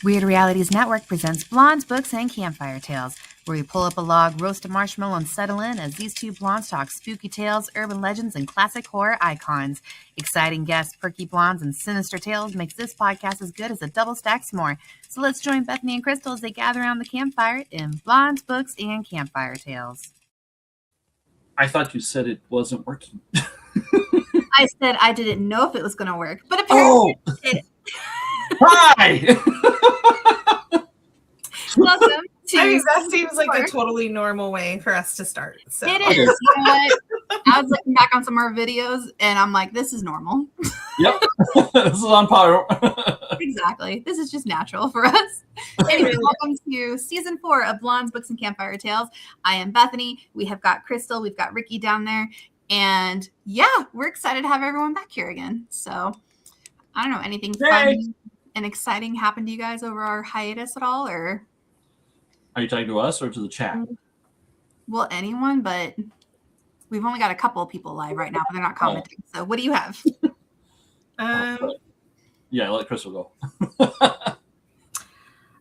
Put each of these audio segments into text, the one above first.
Weird Realities Network presents Blondes, Books, and Campfire Tales, where we pull up a log, roast a marshmallow, and settle in as these two blondes talk spooky tales, urban legends, and classic horror icons. Exciting guests, perky blondes, and sinister tales makes this podcast as good as a double stack s'more. So let's join Bethany and Krystal as they gather around the campfire in Blondes, Books, and Campfire Tales. I thought you said it wasn't working. I said I didn't know if it was going to work, but apparently it did. Hi! Welcome to. I mean, that seems like a totally normal way for us to start. So. It is. You know what? I was looking back on some of our videos, and I'm like, this is normal. Yep. This is on par. Exactly. This is just natural for us. Anyway, welcome to season 4 of Blondes, Books, and Campfire Tales. I am Bethany. We have got Krystal. We've got Rikki down there. And yeah, we're excited to have everyone back here again. So I don't know, anything fun and exciting happened to you guys over our hiatus at all? Or Are you talking to us or to the chat? Well, anyone, but we've only got a couple of people live right now, but they're not commenting. So what do you have? Yeah, let Krystal go.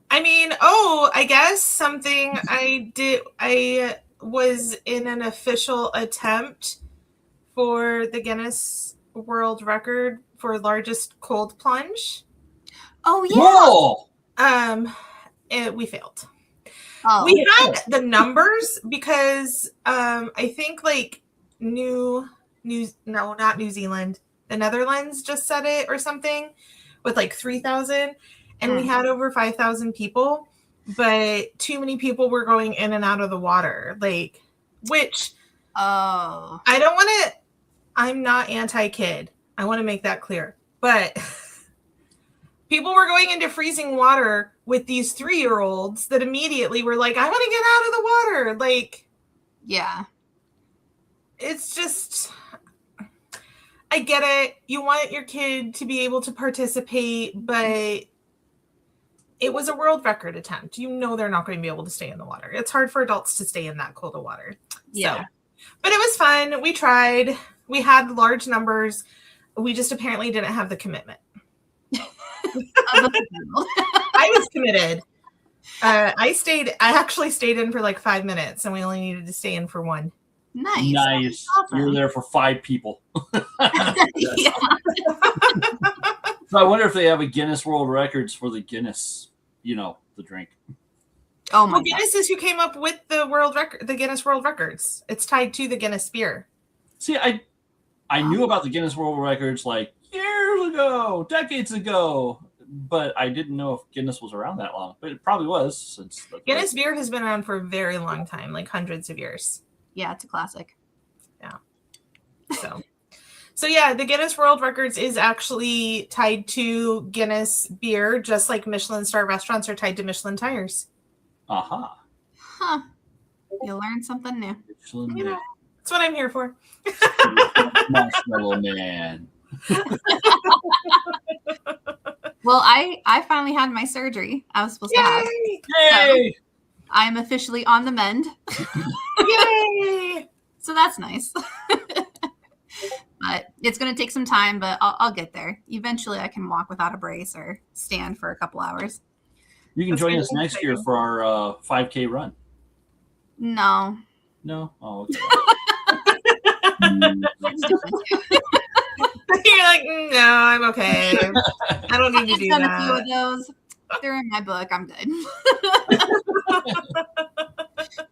I guess something I did. I was in an official attempt for the Guinness World Record for largest cold plunge. Oh yeah. Whoa! We failed. Oh. We had the numbers because I think like not New Zealand, the Netherlands just said it or something with like 3,000, and we had over 5,000 people, but too many people were going in and out of the water, I'm not anti-kid. I want to make that clear, but people were going into freezing water with these 3-year-olds that immediately were like, I want to get out of the water. Like, yeah, it's just, I get it. You want your kid to be able to participate, but it was a world record attempt. You know, they're not going to be able to stay in the water. It's hard for adults to stay in that cold of water. Yeah. So, but it was fun. We tried. We had large numbers. We just apparently didn't have the commitment. I was committed. I actually stayed in for like 5 minutes, and we only needed to stay in for 1. Nice. Awesome. You were there for 5 people. Yeah. So I wonder if they have a Guinness World Records for the Guinness, the drink. Oh my God. Guinness is who came up with the world record, the Guinness World Records. It's tied to the Guinness beer. See, I knew about the Guinness World Records like years ago, decades ago, but I didn't know if Guinness was around that long. But it probably was, since Guinness beer has been around for a very long time, like hundreds of years. Yeah, it's a classic. Yeah. So yeah, the Guinness World Records is actually tied to Guinness beer, just like Michelin star restaurants are tied to Michelin tires. Aha. Huh. You learn something new. Michelin You know, that's what I'm here for. Marshmallow Man. Well, I finally had my surgery I was supposed to have. Yay! So I'm officially on the mend. Yay! So that's nice. But it's going to take some time, but I'll get there. Eventually I can walk without a brace or stand for a couple hours. You can join us next year for our 5K run. No. No? Oh, okay. You're like, no, I'm okay. I don't need to do I've done that. a few of those. They're in my book. I'm good.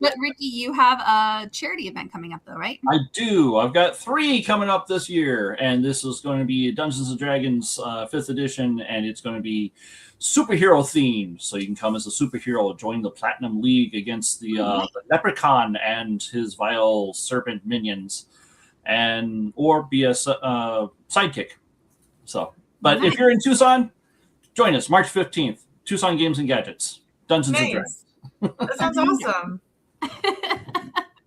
But Rikki, you have a charity event coming up, though, right? I do. I've got 3 coming up this year, and this is going to be Dungeons and Dragons 5th edition, and it's going to be superhero themed. So you can come as a superhero, join the Platinum League against the Leprechaun and his vile serpent minions, or be a sidekick. So, but if you're in Tucson, join us March 15th. Tucson Games and Gadgets, Dungeons and Dragons. That sounds awesome.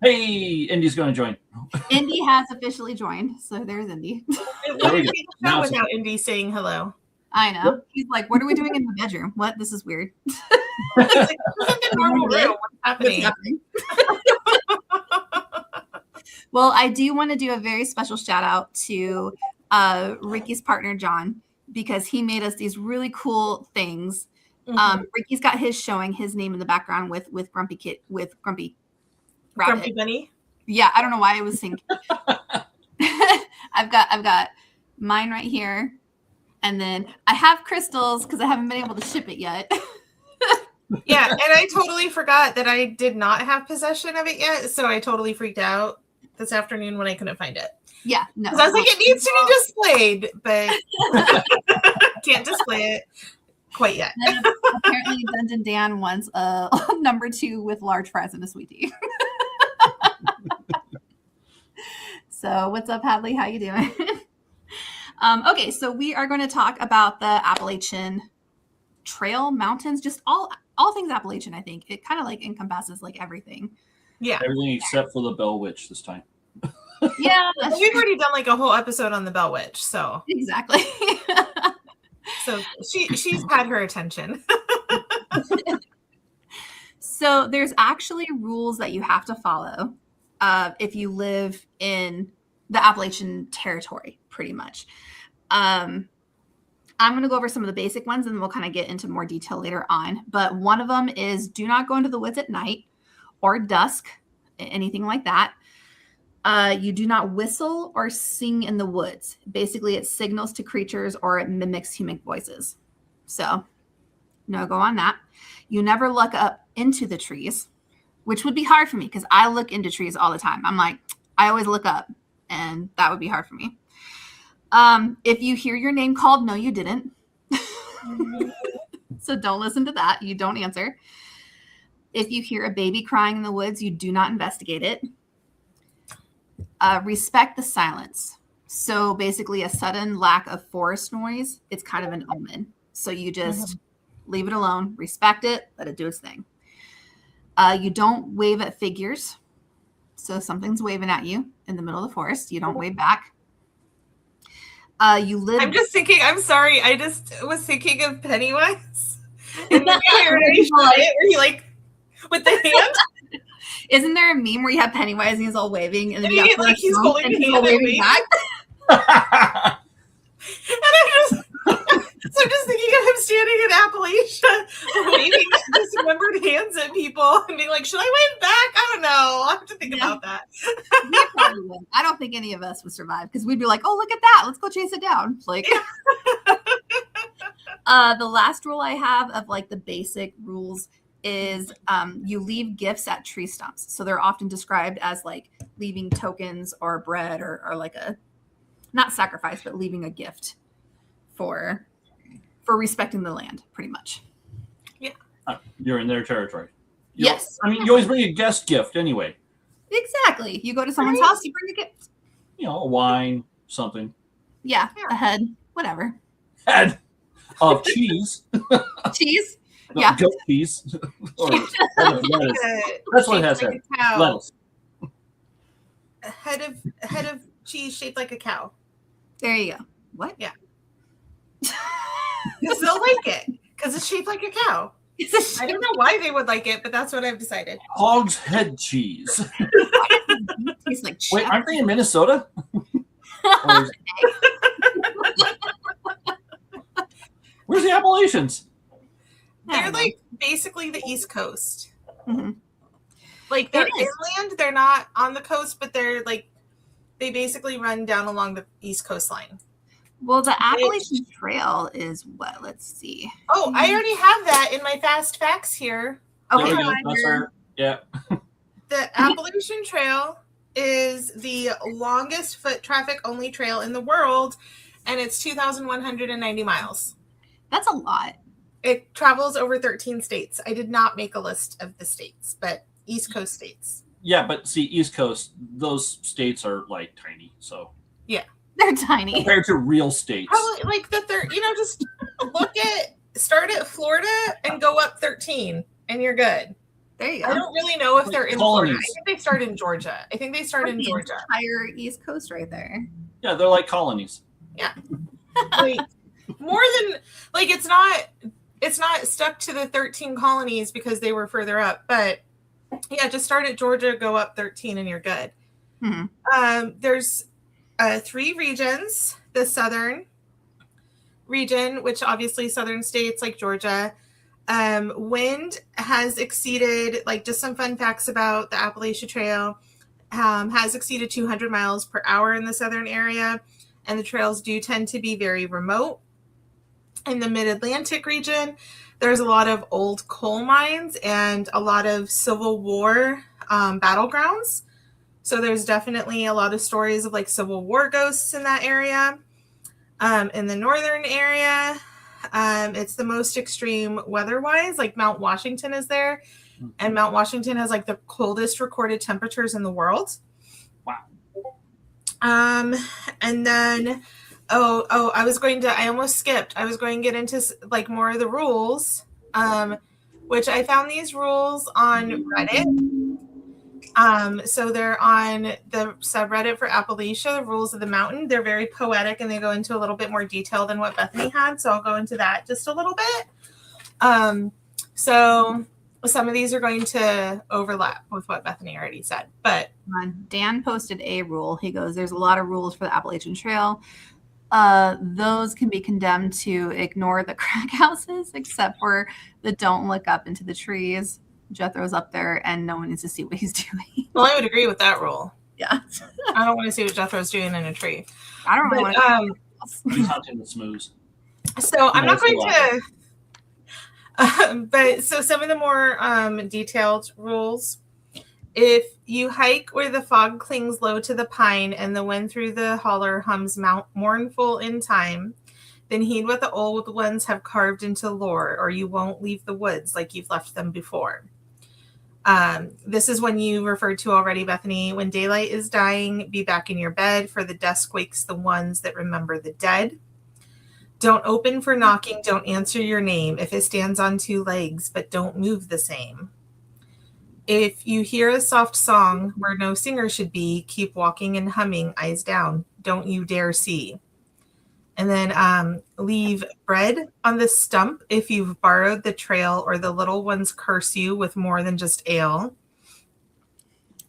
Hey, Indy's going to join. Indy has officially joined, so there's Indy. What did we do without Indy saying hello? I know. Yep. He's like, what are we doing in the bedroom? What? This is weird. This isn't the normal room. What's happening? Well, I do want to do a very special shout out to Rikki's partner, John, because he made us these really cool things Ricky's got his showing his name in the background with Grumpy Rabbit. Grumpy Bunny. Yeah, I don't know why I was thinking. I've got mine right here, and then I have Krystal's because I haven't been able to ship it yet. Yeah, and I totally forgot that I did not have possession of it yet, so I totally freaked out this afternoon when I couldn't find it. Yeah, no. Because I was like, it needs to be displayed, but can't display it quite yet. Apparently, Dungeon Dan wants a number 2 with large fries and a sweet tea. So, what's up, Hadley? How you doing? Okay, so we are going to talk about the Appalachian Trail, mountains, just all things Appalachian. I think it kind of like encompasses like everything. Yeah, Everything except for the Bell Witch this time. Yeah, we've already done like a whole episode on the Bell Witch, so exactly. so she's had her attention. So there's actually rules that you have to follow if you live in the Appalachian territory, pretty much. I'm going to go over some of the basic ones and then we'll kind of get into more detail later on. But one of them is do not go into the woods at night or dusk, anything like that. You do not whistle or sing in the woods. Basically, it signals to creatures or it mimics human voices. So no go on that. You never look up into the trees, which would be hard for me because I look into trees all the time. I'm like, I always look up and that would be hard for me. If you hear your name called, no, you didn't. So don't listen to that. You don't answer. If you hear a baby crying in the woods, you do not investigate it. Respect the silence. So basically a sudden lack of forest noise, it's kind of an omen. So you just leave it alone, respect it, let it do its thing. You don't wave at figures. So something's waving at you in the middle of the forest. You don't wave back. You live. I'm just thinking, I'm sorry, I just was thinking of Pennywise. And then I heard it, where he like, with the hand. Isn't there a meme where you have Pennywise and he's all waving and then And he, like, he's holding the hand and waving. back? And I'm just thinking of him standing in Appalachia, waving dismembered hands at people and being like, should I wave back? I don't know. I'll have to think about that. We probably would. I don't think any of us would survive because we'd be like, oh, look at that. Let's go chase it down. Like, the last rule I have of like the basic rules is you leave gifts at tree stumps. So they're often described as like leaving tokens or bread or like a, not sacrifice, but leaving a gift for respecting the land, pretty much. Yeah. You're in their territory. Yes. I mean, you always bring a guest gift anyway. Exactly. You go to someone's house, you bring a gift. You know, a wine, something. Yeah, a head, whatever. Head of cheese. Cheese? No, Yeah. goat cheese. Or lettuce. That's what it has Like said. a cow. Lettuce. A head of cheese shaped like a cow. There you go. What? Yeah. Because they'll like it. Because it's shaped like a cow. I don't know why they would like it, but that's what I've decided. Hog's head cheese. Tastes like Wait, chef. aren't they in Minnesota? Or is- Where's the Appalachians? They're like basically the East Coast. Mhm. Like they're It is. inland, they're not on the coast, but they're like they basically run down along the East Coast line. Well, the Appalachian Trail is what? Let's see. Oh, I already have that in my fast facts here. Okay. There we go. That's our, yeah. The Appalachian Trail is the longest foot traffic only trail in the world, and it's 2,190 miles. That's a lot. It travels over 13 states. I did not make a list of the states, but East Coast states. Yeah, but see, East Coast, those states are like tiny. So They're tiny. compared to real states. Probably like the third, just start at Florida and go up 13 and you're good. There you I go. don't really know if they're in Florida. Colonies. I think they start in Georgia. The entire East Coast right there. Yeah, they're like colonies. Like more than like it's not stuck to the 13 colonies because they were further up, but yeah, just start at Georgia, go up 13 and you're good. There's 3 regions. The southern region, which obviously southern states like Georgia, Wind has exceeded, like just some fun facts about the Appalachian Trail, has exceeded 200 miles per hour in the southern area, and the trails do tend to be very remote. In the mid-Atlantic region, there's a lot of old coal mines and a lot of Civil War battlegrounds. So there's definitely a lot of stories of like Civil War ghosts in that area. In the northern area, it's the most extreme weather-wise. Like Mount Washington is there, and Mount Washington has like the coldest recorded temperatures in the world. Wow. And then, I almost skipped. I was going to get into like more of the rules, which I found these rules on Reddit. So they're on the subreddit for Appalachia, the Rules of the Mountain. They're very poetic and they go into a little bit more detail than what Bethany had. So I'll go into that just a little bit. So some of these are going to overlap with what Bethany already said. But Dan posted a rule. He goes, there's a lot of rules for the Appalachian Trail. Those can be condemned to ignore the crack houses, except for the don't look up into the trees. Jethro's up there and no one needs to see what he's doing. Well, I would agree with that rule. Yeah. I don't want to see what Jethro's doing in a tree. I don't really want to. He's hunting the smooth. So I'm not going to. But so some of the more detailed rules. If you hike where the fog clings low to the pine and the wind through the holler hums mournful in time, then heed what the old ones have carved into lore, or you won't leave the woods like you've left them before. This is when you referred to already, Bethany. When daylight is dying, be back in your bed, for the dusk wakes the ones that remember the dead. Don't open for knocking, don't answer your name if it stands on two legs, but don't move the same. If you hear a soft song where no singer should be, keep walking and humming, eyes down. Don't you dare see. And then leave bread on the stump if you've borrowed the trail, or the little ones curse you with more than just ale.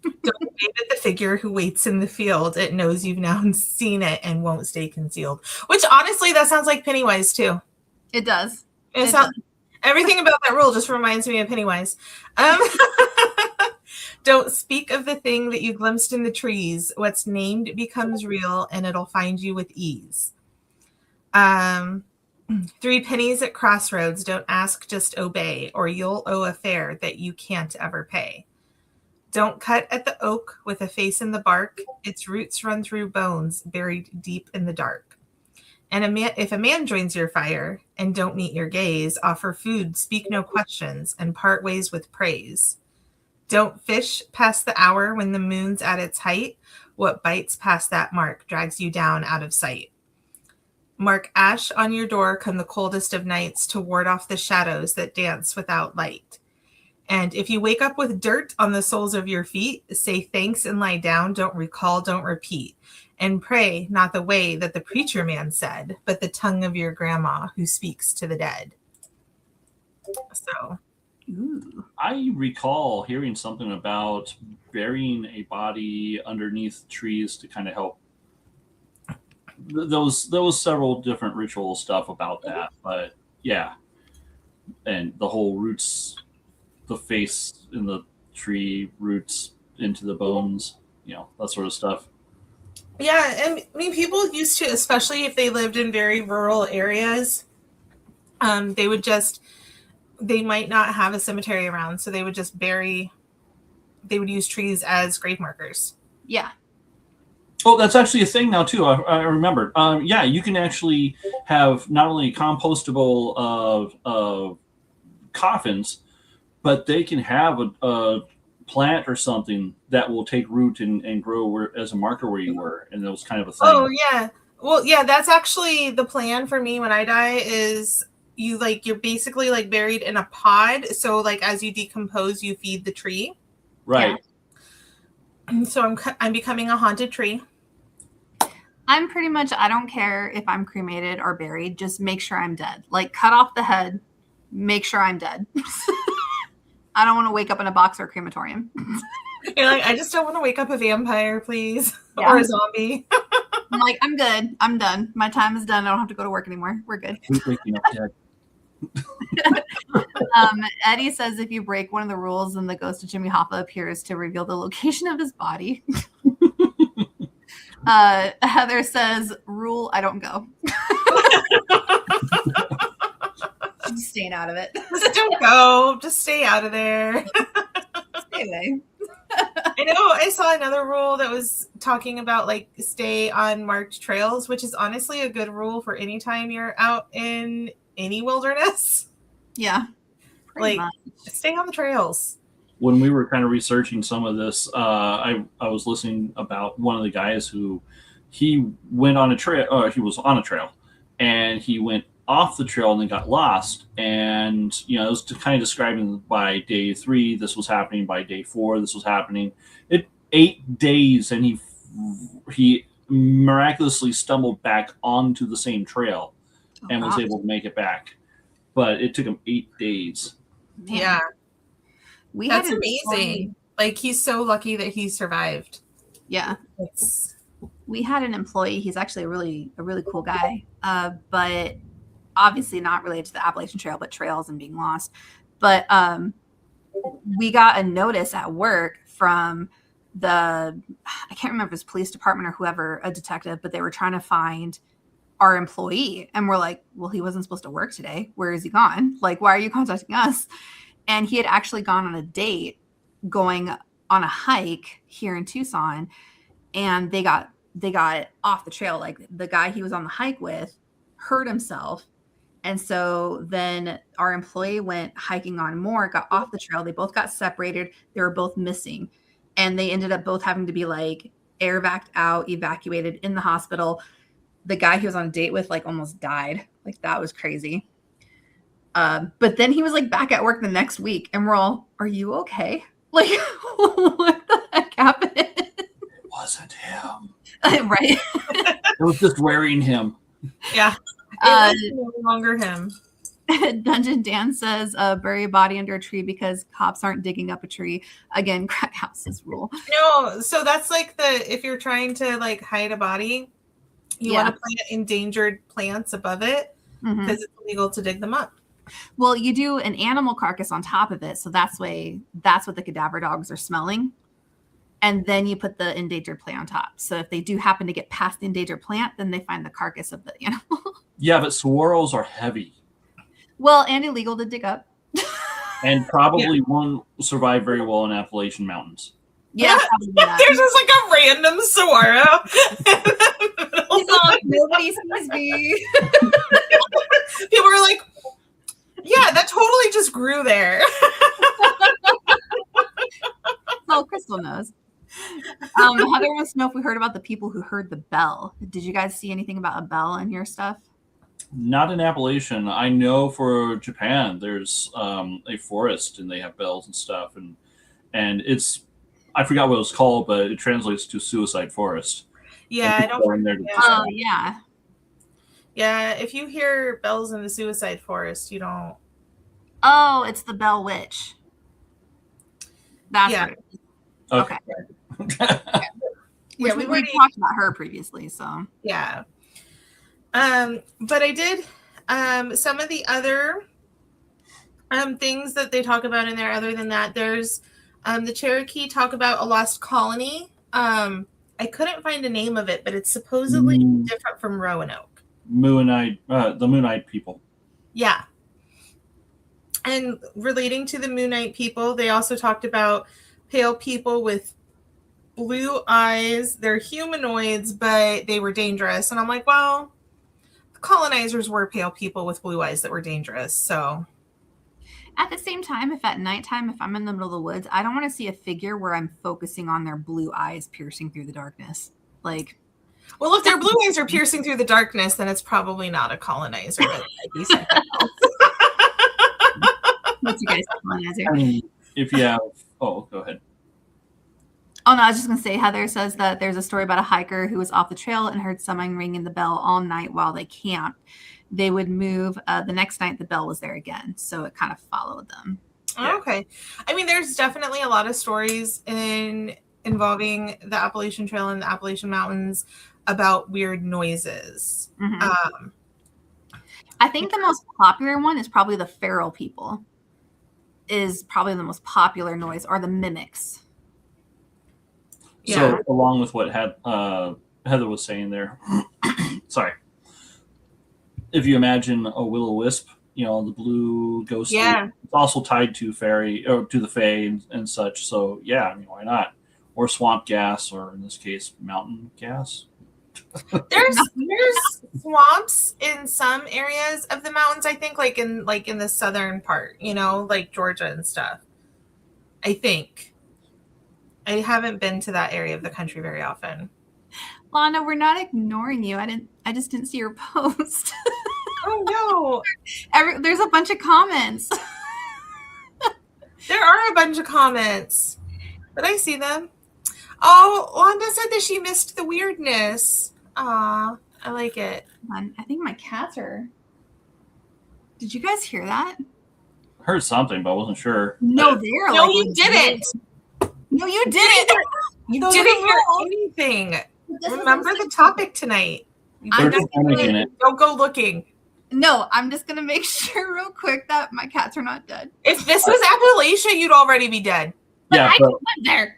Don't wave at the figure who waits in the field. It knows you've now seen it and won't stay concealed. Which honestly, that sounds like Pennywise too. It does. Everything about that rule just reminds me of Pennywise. Don't speak of the thing that you glimpsed in the trees. What's named becomes real, and it'll find you with ease. 3 pennies at crossroads. Don't ask, just obey, or you'll owe a fare that you can't ever pay. Don't cut at the oak with a face in the bark. Its roots run through bones buried deep in the dark. And if a man joins your fire and don't meet your gaze, offer food, speak no questions, and part ways with praise. Don't fish past the hour when the moon's at its height. What bites past that mark drags you down out of sight. Mark ash on your door come the coldest of nights, to ward off the shadows that dance without light. And if you wake up with dirt on the soles of your feet, say thanks and lie down. Don't recall, don't repeat. And pray not the way that the preacher man said, but the tongue of your grandma who speaks to the dead. So, I recall hearing something about burying a body underneath trees to kind of help. There was several different ritual stuff about that, but yeah, and the whole roots, the face in the tree, roots into the bones, that sort of stuff. Yeah, and I mean, people used to, especially if they lived in very rural areas, they might not have a cemetery around, so they would just they would use trees as grave markers. Yeah. Oh, that's actually a thing now too. I remembered. Yeah, you can actually have not only compostable coffins, but they can have a plant or something that will take root and grow as a marker where you were, and that was kind of a thing. Oh yeah, well yeah, that's actually the plan for me when I die. Is you're basically like buried in a pod, so like as you decompose, you feed the tree. Right. Yeah. So I'm becoming a haunted tree. I'm pretty much, I don't care if I'm cremated or buried, just make sure I'm dead. Like, cut off the head, make sure I'm dead. I don't want to wake up in a box or a crematorium. You're like, I just don't want to wake up a vampire, please. Yeah. Or a zombie. I'm like, I'm good. I'm done. My time is done. I don't have to go to work anymore. We're good. Who's waking up dead? Eddie says if you break one of the rules, then the ghost of Jimmy Hoffa appears to reveal the location of his body. Heather says, rule, I don't go. She's staying out of it. Just don't go. Just stay out of there. Stay away. I know I saw another rule that was talking about like stay on marked trails, which is honestly a good rule for any time you're out in any wilderness. Yeah. Like stay on the trails. When we were kind of researching some of this, I was listening about one of the guys who he went on a trail. He was on a trail, and he went off the trail and then got lost. And it was kind of describing by day 3 this was happening, by day 4 this was happening. It 8 days, and he miraculously stumbled back onto the same trail and was able to make it back. But it took him 8 days. Man. Yeah. That's amazing. Employee. Like he's so lucky that he survived. Yeah. We had an employee. He's actually a really cool guy, but obviously not related to the Appalachian Trail, but trails and being lost. But we got a notice at work from I can't remember if it was police department or whoever, a detective, but they were trying to find our employee. And we're like, well, he wasn't supposed to work today. Where is he gone? Like, why are you contacting us? And he had actually gone on a date going on a hike here in Tucson, and they got off the trail. Like the guy he was on the hike with hurt himself. And so then our employee went hiking on more, got off the trail. They both got separated. They were both missing. And they ended up both having to be like air vac'd out, evacuated in the hospital. The guy he was on a date with like almost died. Like that was crazy. But then he was like back at work the next week, and we're all, are you okay? Like, what the heck happened? It wasn't him. Right. It was just wearing him. Yeah. It was no longer him. Dungeon Dan says, bury a body under a tree because cops aren't digging up a tree. Again, crack houses rule. No, so that's like if you're trying to like hide a body, you want to plant endangered plants above it because it's illegal to dig them up. Well, you do an animal carcass on top of it, so that's what the cadaver dogs are smelling. And then you put the endangered plant on top. So if they do happen to get past the endangered plant, then they find the carcass of the animal. Yeah, but saguaros are heavy. Well, and illegal to dig up. And probably won't survive very well in Appalachian Mountains. Yeah. There's just like a random saguaro. He's like, nobody sees me. People are like, yeah, that totally just grew there. Oh, Krystal knows. Heather wants to know if we heard about the people who heard the bell. Did you guys see anything about a bell in your stuff? Not in Appalachian. I know for Japan, there's a forest and they have bells and stuff, and it's, I forgot what it's called, but it translates to suicide forest. Yeah, I don't. Oh, yeah. Yeah, if you hear bells in the suicide forest, you don't. Oh, it's the Bell Witch. That's yeah. right. Okay. Which we talked about her previously, so. Yeah. But I did some of the other things that they talk about in there. Other than that, there's the Cherokee talk about a lost colony. I couldn't find a name of it, but it's supposedly different from Roanoke. The Moonite people. Yeah. And relating to the Moonite people, they also talked about pale people with blue eyes. They're humanoids, but they were dangerous. And I'm like, well, the colonizers were pale people with blue eyes that were dangerous. So at the same time, if at nighttime, if I'm in the middle of the woods, I don't want to see a figure where I'm focusing on their blue eyes piercing through the darkness. Like, well, if their blue eyes are piercing through the darkness, then it's probably not a colonizer. But might be something else. What's you guys colonizer? I mean, if you have, go ahead. Oh no, I was just gonna say, Heather says that there's a story about a hiker who was off the trail and heard someone ringing the bell all night while they camped. They would move the next night, the bell was there again, so it kind of followed them. Oh, okay. I mean, there's definitely a lot of stories involving the Appalachian Trail and the Appalachian Mountains about weird noises. I think the most popular one is probably the feral people. is probably the most popular noise, are the mimics. So along with what Heather was saying there, sorry. If you imagine a will-o-wisp, the blue ghost, it's also tied to fairy or to the fae and such. So yeah, why not? Or swamp gas, or in this case, mountain gas. There's swamps in some areas of the mountains. I think, like in the southern part, like Georgia and stuff. I think. I haven't been to that area of the country very often. Lana, we're not ignoring you. I just didn't see your post. Oh no! There's a bunch of comments. There are a bunch of comments, but I see them. Oh, Wanda said that she missed the weirdness. Aw, I like it. I think my cats are. Did you guys hear that? Heard something, but I wasn't sure. No, they're no, like, you didn't. No, you didn't. You didn't hear anything. Remember the topic tonight. Don't go looking. No, I'm just gonna make sure real quick that my cats are not dead. If this was Appalachia, you'd already be dead. But Yeah, I but live there.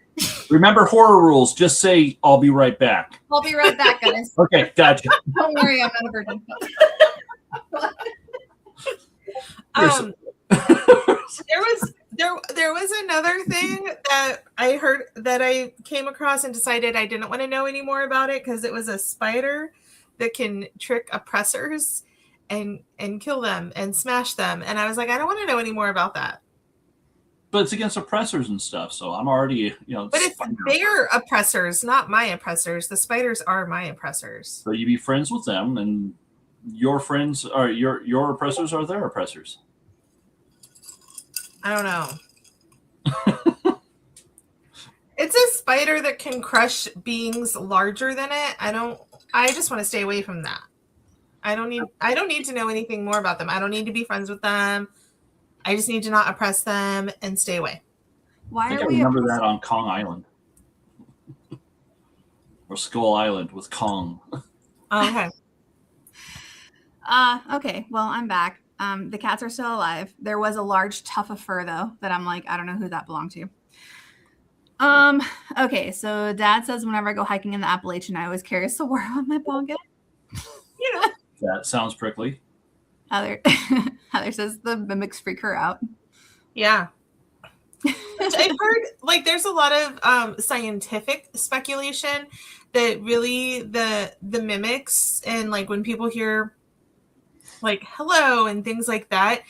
remember horror rules. Just say, "I'll be right back." I'll be right back, guys. Okay, gotcha. Don't worry, I'm not a virgin. There was another thing that I heard that I came across and decided I didn't want to know any more about it because it was a spider that can trick oppressors and kill them and smash them. And I was like, I don't want to know any more about that. But it's against oppressors and stuff, so I'm already, But it's their oppressors, not my oppressors. The spiders are my oppressors. So you be friends with them, and your friends are your oppressors are their oppressors. I don't know. It's a spider that can crush beings larger than it. I just want to stay away from that. I don't need to know anything more about them. I don't need to be friends with them. I just need to not oppress them and stay away. Why I think are I we? remember that on Kong Island. Or Skull Island with Kong. Okay. Okay. Well, I'm back. The cats are still alive. There was a large tuft of fur though that I'm like, I don't know who that belonged to. Okay, so Dad says whenever I go hiking in the Appalachian, I always carry a sword on my pocket. That sounds prickly. Heather says the mimics freak her out. Yeah. Which I've heard, there's a lot of scientific speculation that really the mimics and when people hear hello and things like that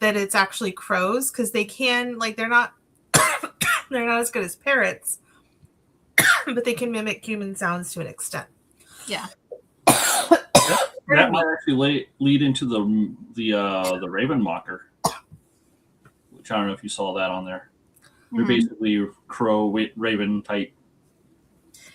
it's actually crows because they can they're not they're not as good as parrots, but they can mimic human sounds to an extent. Yeah. That might actually lead into the Raven Mocker, which I don't know if you saw that on there. They're basically crow raven type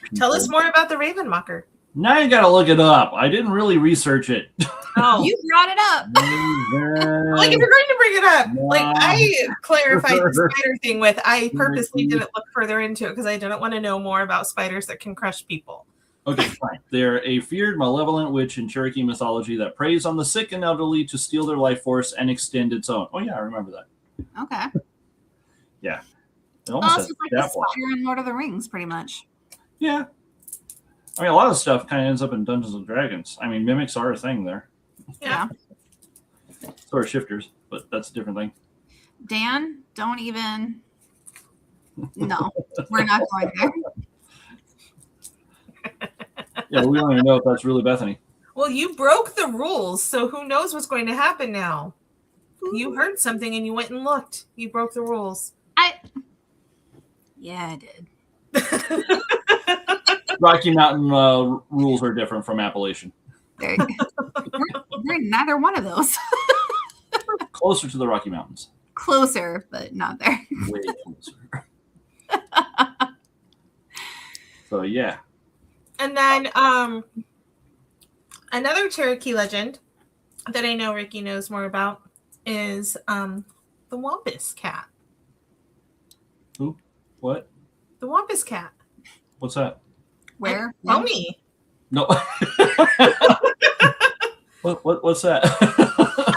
people. Tell us more about the Raven Mocker. Now you got to look it up. I didn't really research it. Oh, you brought it up. if you're going to bring it up, I clarified the spider thing with. I purposely didn't look further into it because I didn't want to know more about spiders that can crush people. Okay, fine. They're a feared, malevolent witch in Cherokee mythology that preys on the sick and elderly to steal their life force and extend its own. Oh yeah, I remember that. Okay. Yeah. It almost it's like the spider in Lord of the Rings, pretty much. Yeah. I mean, a lot of stuff kind of ends up in Dungeons and Dragons. I mean, mimics are a thing there. Yeah. So are shifters, but that's a different thing. Dan, don't even. No, we're not going there. Yeah, we don't even know if that's really Bethany. Well, you broke the rules, so who knows what's going to happen now? You heard something and you went and looked. You broke the rules. Yeah, I did. Rocky Mountain rules are different from Appalachian. We're neither one of those. Closer to the Rocky Mountains. Closer, but not there. Way closer. So, yeah. And then another Cherokee legend that I know Rikki knows more about is the Wampus cat. Who? What? The Wampus cat. What's that? Where? Tell me. No. What's that?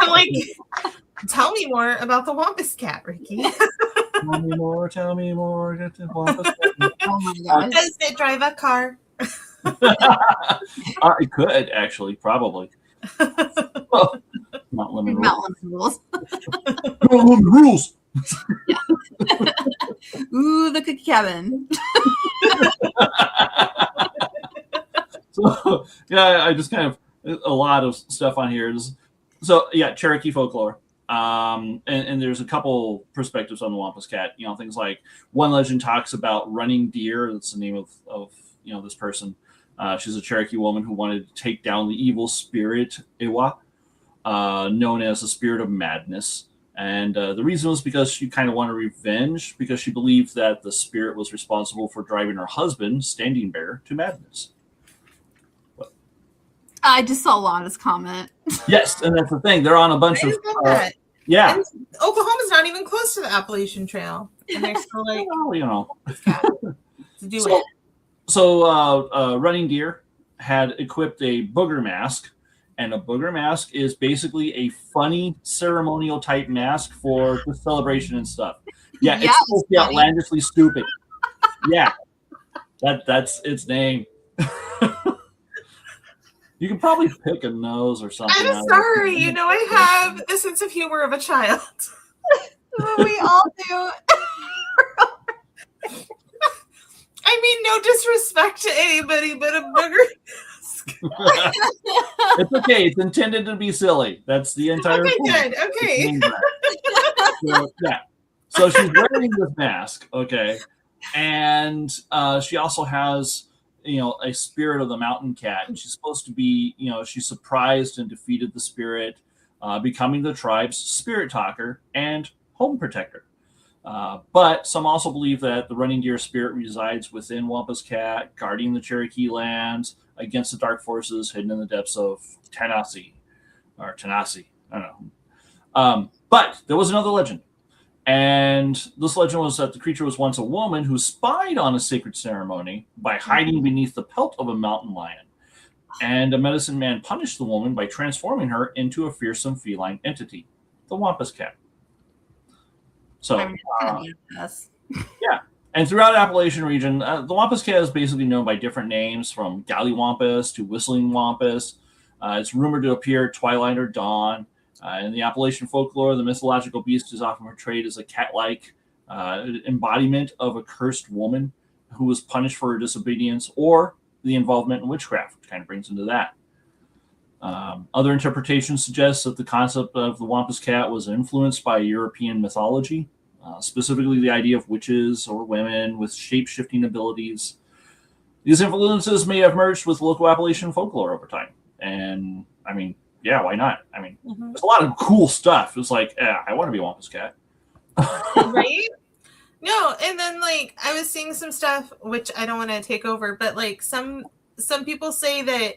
I'm like, Tell me more about the Wampus cat, Rikki. Tell me more. Tell me more. Get the Wampus cat. Oh my gosh. Does it drive a car? It could actually, probably. Well, not lemon rules. Not lemon rules. No lemon rules. Ooh, the cookie cabin. So yeah, I just kind of a lot of stuff on here. So yeah, Cherokee folklore. And there's a couple perspectives on the Wampus cat. You know, things like one legend talks about running deer. That's the name of this person. She's a Cherokee woman who wanted to take down the evil spirit Iwa, known as the spirit of madness. And the reason was because she kind of wanted revenge because she believed that the spirit was responsible for driving her husband, Standing Bear, to madness. I just saw Lana's comment. Yes, and that's the thing. They're on a bunch I of love that. yeah. And Oklahoma's not even close to the Appalachian Trail, and they're still like Well, you know. to do it. So Running Deer had equipped a booger mask, and a booger mask is basically a funny ceremonial type mask for the celebration and stuff. Yeah, Yeah, it's supposed to be it's funny. outlandishly stupid. Yeah, that's its name. You can probably pick a nose or something. I'm sorry, I have the sense of humor of a child. We all do. I mean, no disrespect to anybody, but a booger. It's okay. It's intended to be silly. That's the entire Okay, point. good. Okay. So, yeah. So she's wearing this mask, okay, and she also has, a spirit of the mountain cat, and she's supposed to be, she surprised and defeated the spirit, becoming the tribe's spirit talker and home protector. But some also believe that the Running Deer spirit resides within Wampus cat, guarding the Cherokee lands against the dark forces hidden in the depths of Tanasi. I don't know. But there was another legend. And this legend was that the creature was once a woman who spied on a sacred ceremony by hiding beneath the pelt of a mountain lion. And a medicine man punished the woman by transforming her into a fearsome feline entity, the Wampus cat. So, yeah. And throughout the Appalachian region, the Wampus cat is basically known by different names, from Gallywampus to Whistling Wampus. It's rumored to appear at twilight or dawn. In the Appalachian folklore, the mythological beast is often portrayed as a cat-like embodiment of a cursed woman who was punished for her disobedience or the involvement in witchcraft, which kind of brings into that. Other interpretations suggest that the concept of the Wampus cat was influenced by European mythology, specifically the idea of witches or women with shape-shifting abilities. These influences may have merged with local Appalachian folklore over time. And, I mean, yeah, why not? I mean, there's a lot of cool stuff. It's like, I want to be a Wampus cat. Right? No, and then I was seeing some stuff, which I don't want to take over, but some people say that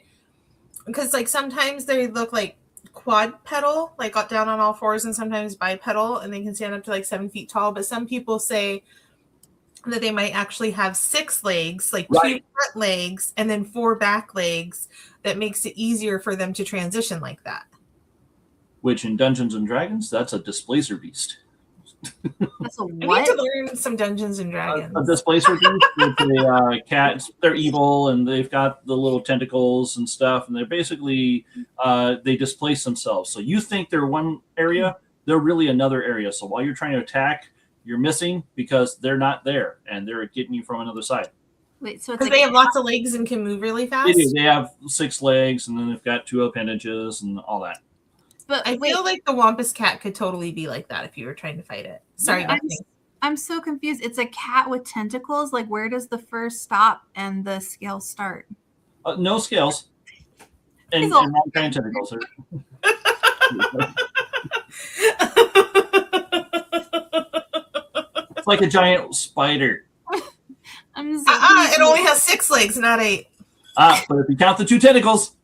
because sometimes they look like quadrupedal, got down on all fours, and sometimes bipedal, and they can stand up to 7 feet tall. But some people say that they might actually have 6 legs, right. 2 front legs, and then 4 back legs. That makes it easier for them to transition like that. Which in Dungeons and Dragons, that's a displacer beast. That's a I what? need to learn some Dungeons and Dragons. A displacer beast with a cat. They're evil, and they've got the little tentacles and stuff, and they're basically they displace themselves. So you think they're one area, they're really another area. So while you're trying to attack, you're missing because they're not there, and they're getting you from another side. Wait, so it's because they have lots of legs and can move really fast. They do. They have 6 legs, and then they've got 2 appendages and all that. But I feel like the Wampus cat could totally be like that if you were trying to fight it. Sorry, I'm so confused. It's a cat with tentacles. Where does the fur stop and the scales start? No scales. And all kind of tentacles. It's like a giant spider. I'm so it only has 6 legs, not 8. But if you count the 2 tentacles.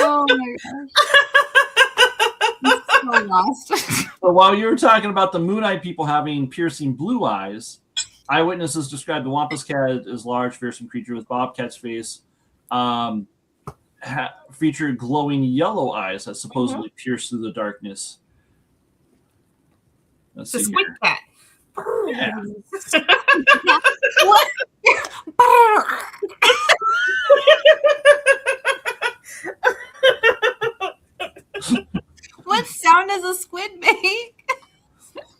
Oh my gosh. I'm so lost. So while you were talking about the Moon Eye people having piercing blue eyes, Eyewitnesses described the Wampus cat as large, fearsome creature with bobcat's face. Featured glowing yellow eyes that supposedly pierce through the darkness. Let's The see squid here. cat. Yeah. What? What sound does a squid make?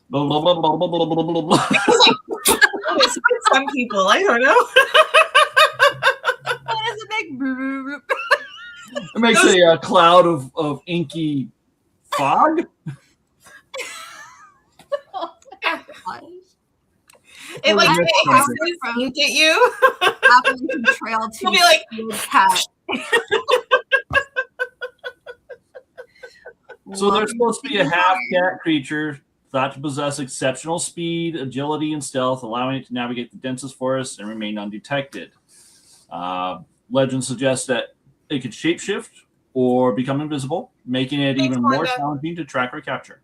Blah, blah, blah, blah, blah, blah, blah, blah, blah. It's for some people, I don't know. What does it make? It makes a cloud of inky fog. It like That's passes from- ink at you. Appalachian Trail to You'll be like, cat. So they're supposed to be a half cat creature thought to possess exceptional speed, agility, and stealth, allowing it to navigate the densest forests and remain undetected. Legend suggests that it could shapeshift or become invisible, making it even more challenging to track or capture.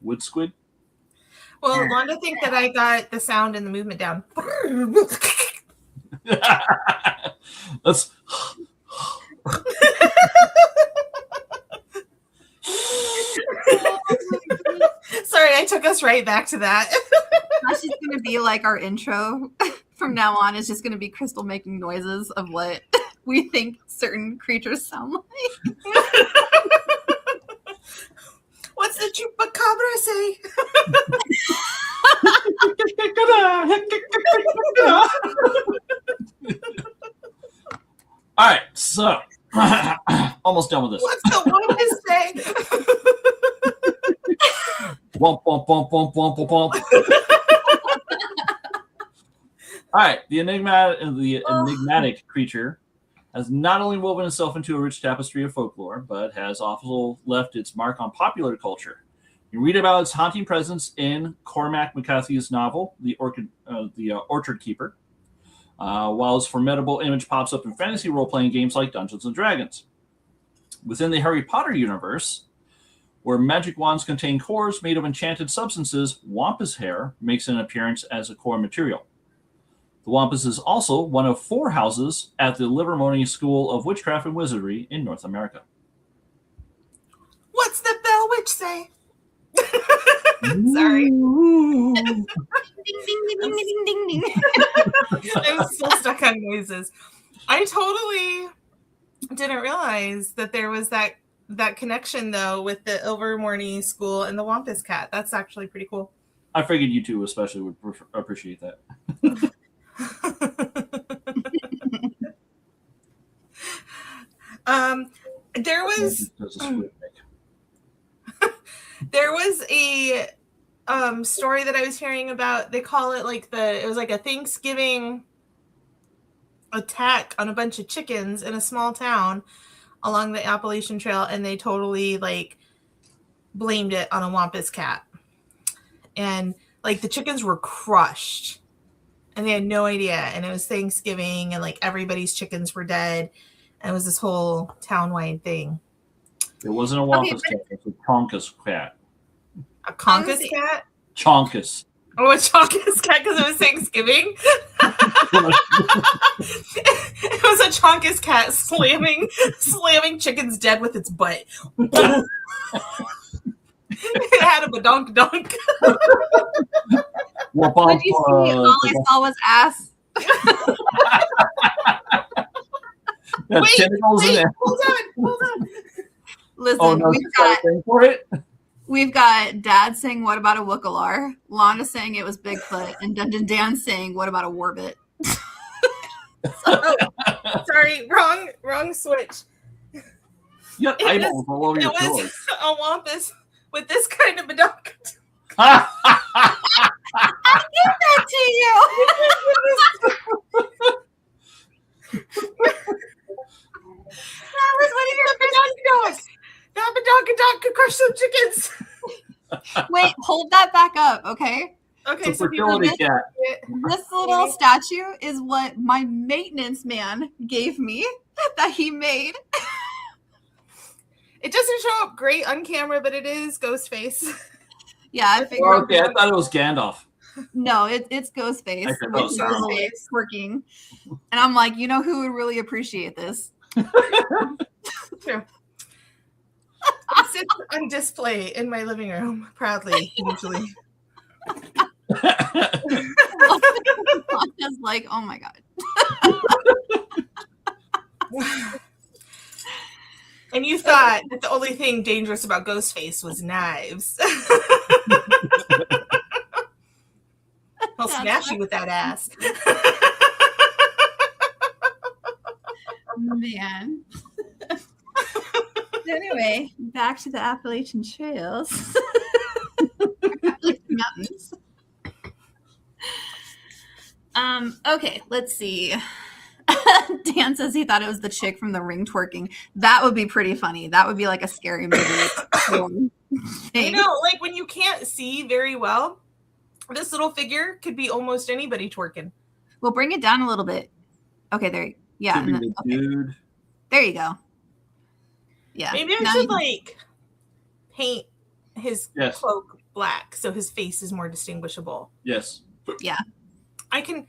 Wood squid? Well, Londa think that I got the sound and the movement down. Let's. Sorry, I took us right back to that. That's just going to be like our intro from now on. It's just going to be Krystal making noises of what we think certain creatures sound like. What's the chupacabra say? All right, so almost done with this. What's the woman say? Womp, womp, womp, womp, womp, womp, womp. All right, the enigmatic creature has not only woven itself into a rich tapestry of folklore, but has also left its mark on popular culture. You read about its haunting presence in Cormac McCarthy's novel, The Orchard Keeper, while its formidable image pops up in fantasy role-playing games like Dungeons & Dragons. Within the Harry Potter universe, where magic wands contain cores made of enchanted substances, Wampus hair makes an appearance as a core material. The Wampus is also one of 4 houses at the Livermore School of Witchcraft and Wizardry in North America. What's the bell witch say? Sorry. Ding, ding, ding, ding, ding, ding, ding. I'm still stuck on noises. I totally didn't realize that there was that connection, though, with the Ilvermorny School and the Wampus cat. That's actually pretty cool. I figured you two especially would appreciate that. There was a story that I was hearing about. They call it it was like a Thanksgiving attack on a bunch of chickens in a small town along the Appalachian Trail, and they totally blamed it on a Wampus cat. And the chickens were crushed and they had no idea. And it was Thanksgiving and everybody's chickens were dead. And it was this whole town-wide thing. It wasn't a Wampus cat, it was a Chonkus cat. A Conkus cat? Chonkus. Oh, a Chonkus cat because it was Thanksgiving? It was a Chonkus cat slamming chickens dead with its butt. It had a badonk-donk. What did you see? All I saw was ass. Wait, hold on. Listen, oh, no, we've got Dad saying, "What about a Wookalar?" Lana saying it was Bigfoot, and Dungeon Dan saying, "What about a Warbit?" Oh, sorry, wrong switch. Yep, I know. It was a Wampus with this kind of badonk. I give that to you. That was one of your badonk. That badonk could crush some chickens. Wait, hold that back up, okay? Okay, it's a fertility cat. This little statue is what my maintenance man gave me that he made. It doesn't show up great on camera, but it is Ghostface. Yeah, I figured. Oh, okay, I thought it was Gandalf. No, it's Ghostface. I said, Which oh, is sorry. Ghostface working. And I'm like, you know who would really appreciate this? True. It sits on display in my living room proudly, usually. Just like, oh my god. And you thought that the only thing dangerous about Ghostface was knives. He'll smash you with that ass. Man. Anyway, back to the Appalachian Trails. Appalachian Mountains. Okay, let's see. Dan says he thought it was the chick from the ring twerking. That would be pretty funny. That would be like a scary movie. You know, like when you can't see very well, this little figure could be almost anybody twerking. We'll bring it down a little bit. Okay, there. Yeah. Could be the dude. There you go. Yeah. Maybe I should like paint his cloak black so his face is more distinguishable. Yes. Yeah. I can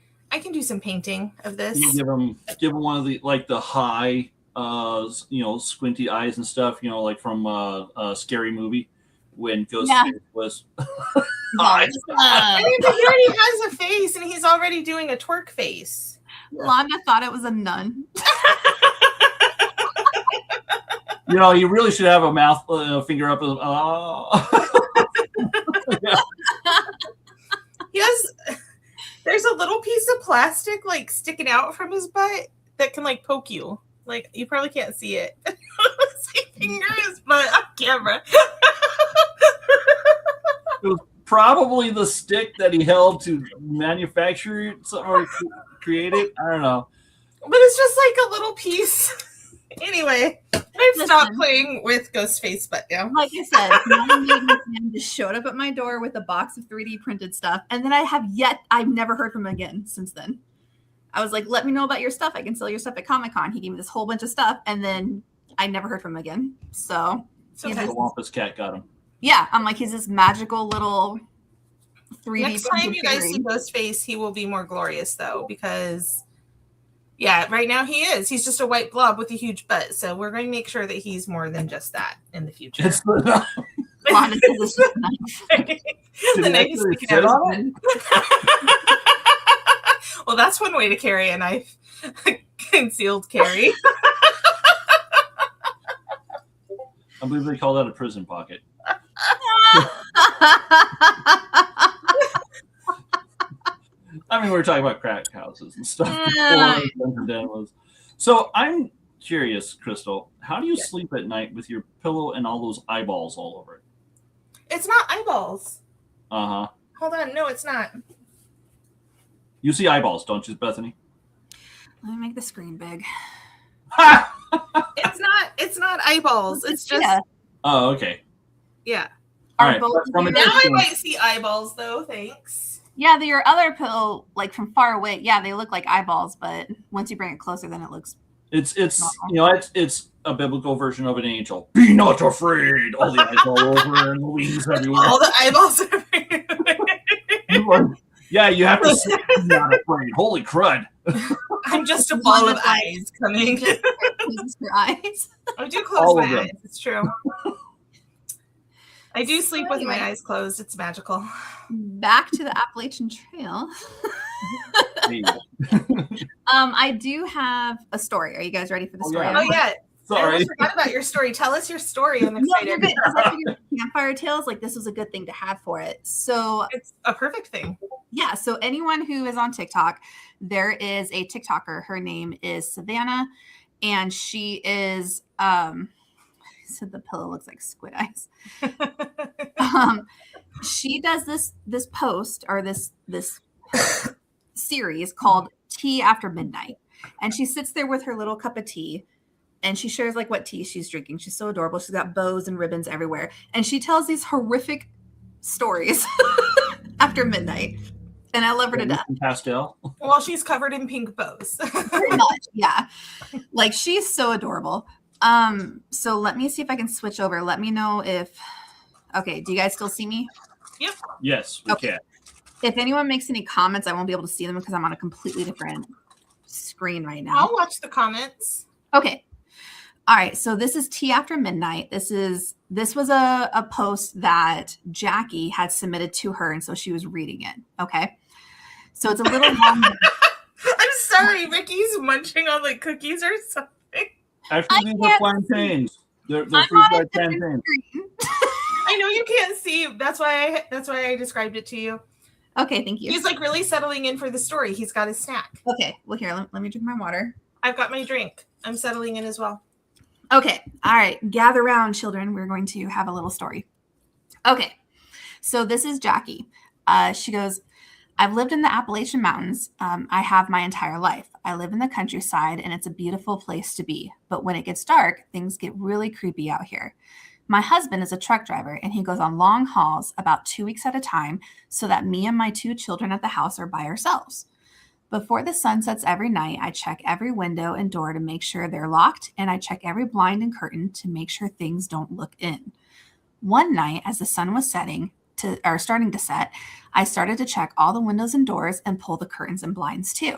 do some painting of this. You give him one of the like the high squinty eyes and stuff, like from Scary Movie when Ghostface was I mean, but he already has a face and he's already doing a twerk face. Londa thought it was a nun. You really should have a mouth finger up. He has. There's a little piece of plastic like sticking out from his butt that can like poke you. Like you probably can't see it. It's like finger his butt on camera. It was probably the stick that he held to manufacture it or create it. I don't know. But it's just like a little piece. Anyway, I've stopped playing with Ghostface butt now. Like I said, my man just showed up at my door with a box of 3D printed stuff, and then I've never heard from him again since then. I was like, let me know about your stuff. I can sell your stuff at Comic-Con. He gave me this whole bunch of stuff, and then I never heard from him again. So the Wampus cat got him. Yeah, I'm like, he's this magical little 3D. Next time you guys see Ghostface, he will be more glorious though, because right now he is. He's just a white blob with a huge butt. So we're going to make sure that he's more than just that in the future. It's the knife Well, that's one way to carry a knife. Concealed carry. I believe they call that a prison pocket. I mean, we were talking about crack houses and stuff. So I'm curious, Krystal, how do you sleep at night with your pillow and all those eyeballs all over it? It's not eyeballs. Uh-huh. Hold on. No, it's not. You see eyeballs, don't you, Bethany? Let me make the screen big. It's not eyeballs. It's just. Yeah. Oh, okay. Yeah. All right. Now I might see eyeballs, though. Thanks. Yeah, your other pillow, like from far away, they look like eyeballs, but once you bring it closer, then it looks. It's a biblical version of an angel. Be not afraid. All the eyes all over and the wings everywhere. All the eyeballs everywhere. Yeah, you have to say, be not afraid. Holy crud. I'm just a ball of eyes coming. Closes your eyes. I do close my eyes. It's true. I do sleep with my eyes closed. It's magical. Back to the Appalachian Trail. I do have a story. Are you guys ready for the story? Oh yeah. Sorry. I forgot about your story. Tell us your story. I'm excited. Campfire Tales, like this was a good thing to have for it. So it's a perfect thing. Yeah. So anyone who is on TikTok, there is a TikToker. Her name is Savannah, and she is said the pillow looks like squid eyes. She does this post or this series called Tea After Midnight, and she sits there with her little cup of tea and she shares like what tea she's drinking. She's so adorable. She's got bows and ribbons everywhere, and she tells these horrific stories after midnight, and I love her to death. Pastel. Well, she's covered in pink bows. Pretty much, yeah. Like she's so adorable. So let me see if I can switch over. Let me know if. Okay, do you guys still see me? Yep. Yes, we can. If anyone makes any comments, I won't be able to see them because I'm on a completely different screen right now. I'll watch the comments. Okay. All right. So this is Tea After Midnight. This was a post that Jackie had submitted to her, and so she was reading it. Okay. So it's a little long. I'm sorry, Ricky's munching on like cookies or something. Actually, these are plantains. They're I'm fruit on a fried different plantains. screen. I know you can't see. That's why I described it to you. Okay. Thank you. He's like really settling in for the story. He's got his snack. Okay. Well, here, let me drink my water. I've got my drink. I'm settling in as well. Okay. All right. Gather round, children. We're going to have a little story. Okay. So this is Jackie. She goes, I've lived in the Appalachian Mountains. I have my entire life. I live in the countryside, and it's a beautiful place to be. But when it gets dark, things get really creepy out here. My husband is a truck driver, and he goes on long hauls about 2 weeks at a time so that me and my 2 children at the house are by ourselves. Before the sun sets every night, I check every window and door to make sure they're locked, and I check every blind and curtain to make sure things don't look in. One night, as the sun was starting to set, I started to check all the windows and doors and pull the curtains and blinds too.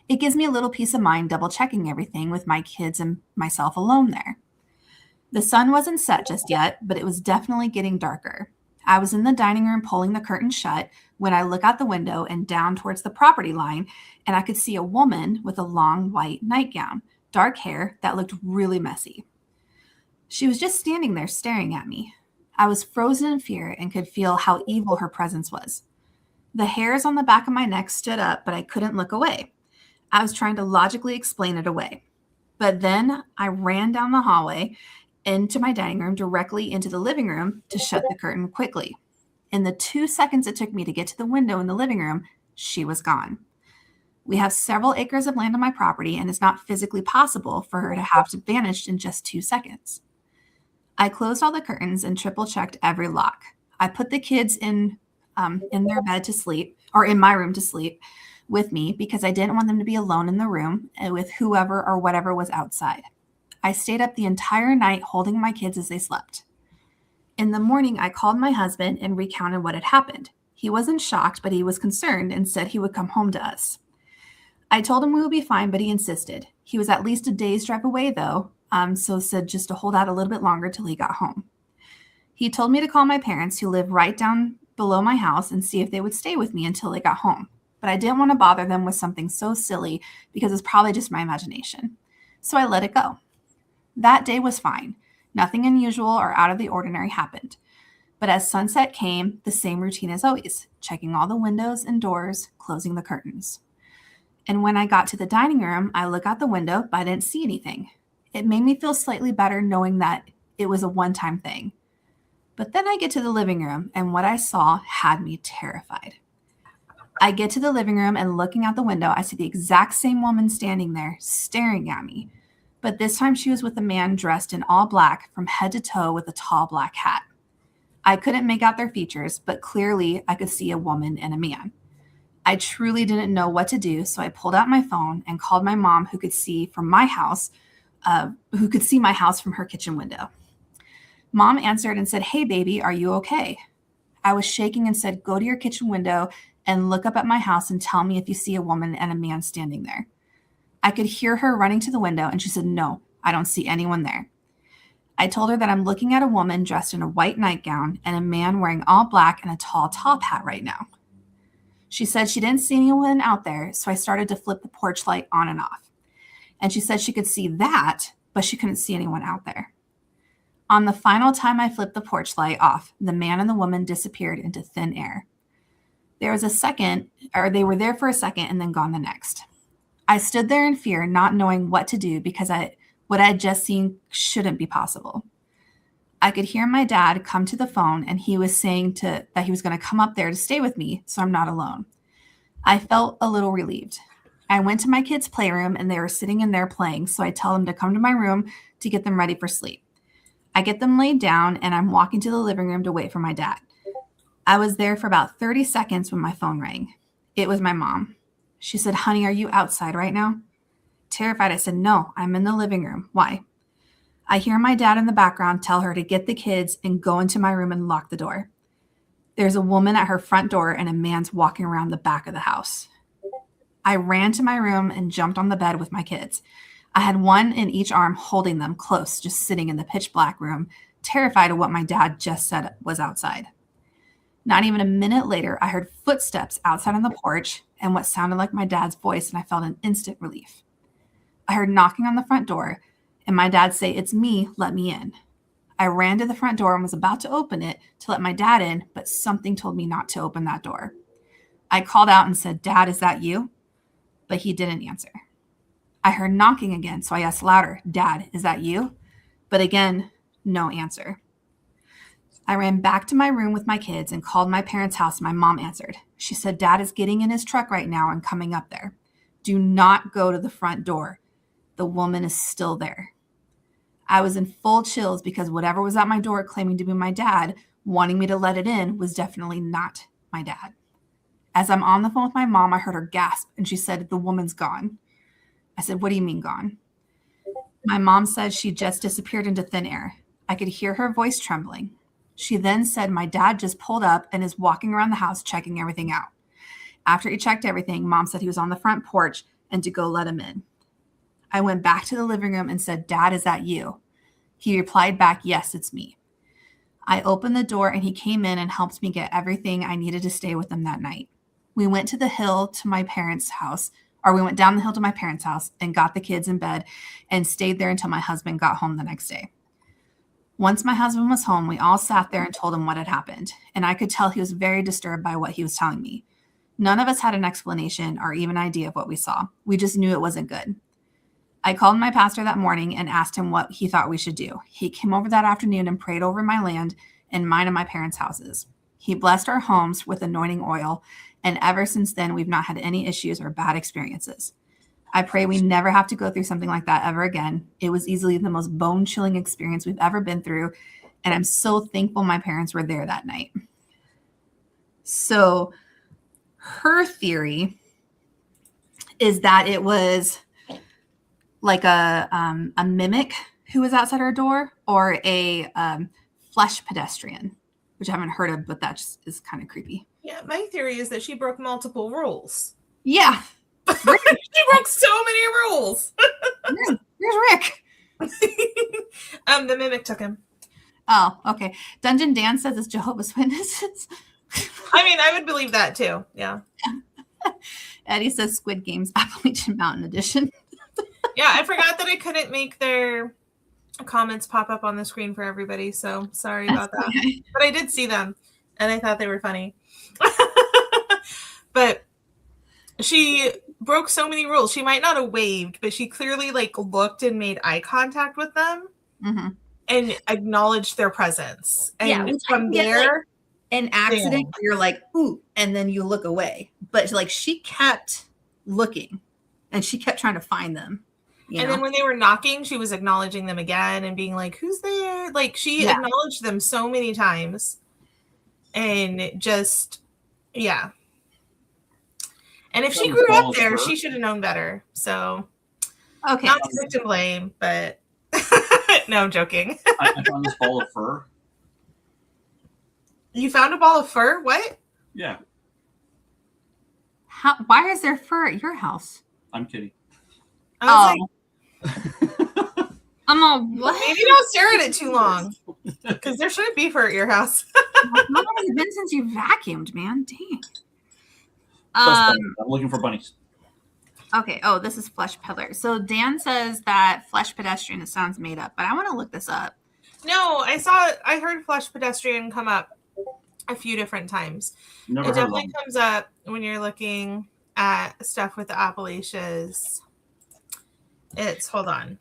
It gives me a little peace of mind double checking everything with my kids and myself alone there. The sun wasn't set just yet, but it was definitely getting darker. I was in the dining room pulling the curtain shut when I look out the window and down towards the property line, and I could see a woman with a long white nightgown, dark hair that looked really messy. She was just standing there staring at me. I was frozen in fear and could feel how evil her presence was. The hairs on the back of my neck stood up, but I couldn't look away. I was trying to logically explain it away. But then I ran down the hallway into my dining room, directly into the living room to shut the curtain quickly. In the 2 seconds it took me to get to the window in the living room, she was gone. We have several acres of land on my property, and it's not physically possible for her to have vanished in just 2 seconds. I closed all the curtains and triple checked every lock. I put the kids in their bed to sleep, or in my room to sleep with me, because I didn't want them to be alone in the room with whoever or whatever was outside. I stayed up the entire night holding my kids as they slept. In the morning, I called my husband and recounted what had happened. He wasn't shocked, but he was concerned and said he would come home to us. I told him we would be fine, but he insisted. He was at least a day's drive away, though, so said just to hold out a little bit longer till he got home. He told me to call my parents, who live right down below my house, and see if they would stay with me until they got home. But I didn't want to bother them with something so silly because it's probably just my imagination. So I let it go. That day was fine. Nothing unusual or out of the ordinary happened. But as sunset came, the same routine as always, checking all the windows and doors, closing the curtains. And when I got to the dining room, I look out the window, but I didn't see anything. It made me feel slightly better knowing that it was a one-time thing. But then I get to the living room, and what I saw had me terrified. I get to the living room, and looking out the window, I see the exact same woman standing there, staring at me. But this time she was with a man dressed in all black from head to toe with a tall black hat. I couldn't make out their features, but clearly I could see a woman and a man. I truly didn't know what to do, so I pulled out my phone and called my mom, who could see my house from her kitchen window. Mom answered and said, "Hey, baby, are you okay?" I was shaking and said, "Go to your kitchen window and look up at my house and tell me if you see a woman and a man standing there." I could hear her running to the window, and she said, "No, I don't see anyone there." I told her that I'm looking at a woman dressed in a white nightgown and a man wearing all black and a tall top hat right now. She said she didn't see anyone out there, so I started to flip the porch light on and off. And she said she could see that, but she couldn't see anyone out there. On the final time I flipped the porch light off, the man and the woman disappeared into thin air. They were there for a second and then gone the next. I stood there in fear, not knowing what to do because what I had just seen shouldn't be possible. I could hear my dad come to the phone, and he was saying that he was going to come up there to stay with me so I'm not alone. I felt a little relieved. I went to my kids' playroom, and they were sitting in there playing, so I tell them to come to my room to get them ready for sleep. I get them laid down, and I'm walking to the living room to wait for my dad. I was there for about 30 seconds when my phone rang. It was my mom. She said, "Honey, are you outside right now?" Terrified, I said, "No, I'm in the living room. Why?" I hear my dad in the background tell her to get the kids and go into my room and lock the door. There's a woman at her front door and a man's walking around the back of the house. I ran to my room and jumped on the bed with my kids. I had one in each arm holding them close, just sitting in the pitch black room, terrified of what my dad just said was outside. Not even a minute later, I heard footsteps outside on the porch and what sounded like my dad's voice, and I felt an instant relief. I heard knocking on the front door, and my dad say, "It's me, let me in." I ran to the front door and was about to open it to let my dad in, but something told me not to open that door. I called out and said, "Dad, is that you?" But he didn't answer. I heard knocking again, so I asked louder, "Dad, is that you?" But again, no answer. I ran back to my room with my kids and called my parents' house. My mom answered. She said, "Dad is getting in his truck right now and coming up there. Do not go to the front door. The woman is still there." I was in full chills because whatever was at my door claiming to be my dad, wanting me to let it in, was definitely not my dad. As I'm on the phone with my mom, I heard her gasp, and she said, "The woman's gone." I said, "What do you mean gone?" My mom said she just disappeared into thin air. I could hear her voice trembling. She then said, "My dad just pulled up and is walking around the house checking everything out." After he checked everything, Mom said he was on the front porch and to go let him in. I went back to the living room and said, "Dad, is that you?" He replied back, "Yes, it's me." I opened the door and he came in and helped me get everything I needed to stay with him that night. We went to the hill to my parents' house, or we went down the hill to my parents' house and got the kids in bed and stayed there until my husband got home the next day. Once my husband was home, we all sat there and told him what had happened, and I could tell he was very disturbed by what he was telling me. None of us had an explanation or even idea of what we saw. We just knew it wasn't good. I called my pastor that morning and asked him what he thought we should do. He came over that afternoon and prayed over my land and mine and my parents' houses. He blessed our homes with anointing oil, and ever since then, we've not had any issues or bad experiences. I pray we never have to go through something like that ever again. It was easily the most bone-chilling experience we've ever been through, and I'm so thankful my parents were there that night. So her theory is that it was like a mimic who was outside her door, or a flesh pedestrian, which I haven't heard of, but that just is kind of creepy. Yeah, my theory is that she broke multiple rules. Yeah. She broke so many rules. Where's Rick? The mimic took him. Oh, okay. Dungeon Dan says it's Jehovah's Witnesses. I mean, I would believe that too. Yeah. Eddie says Squid Game's Appalachian Mountain Edition. Yeah, I forgot that I couldn't make their comments pop up on the screen for everybody, so sorry about that. Okay. But I did see them, and I thought they were funny. But she broke so many rules. She might not have waved, but she clearly looked and made eye contact with them, Mm-hmm. and acknowledged their presence. And Yeah, from there, an accident where you're like, ooh, and then you look away. But she kept looking, and she kept trying to find them. and then when they were knocking, she was acknowledging them again and being like, "Who's there?" She acknowledged them so many times, and just And if she grew up there, she should have known better. So, okay, not to victim blame, but no, I'm joking. I found this ball of fur. You found a ball of fur? What? Yeah, why is there fur at your house? I'm kidding. I was I'm all, what? maybe don't stare at it too long, because there shouldn't be fur at your house. How long has it been since you vacuumed, man? Dang. I'm looking for bunnies. Okay. Oh, this is Flesh Peddler. So Dan says that Flesh Pedestrian, it sounds made up, but I want to look this up. No, I heard Flesh Pedestrian come up a few different times. Never It heard of definitely them. comes up when you're looking at stuff with the Appalachians. Hold on.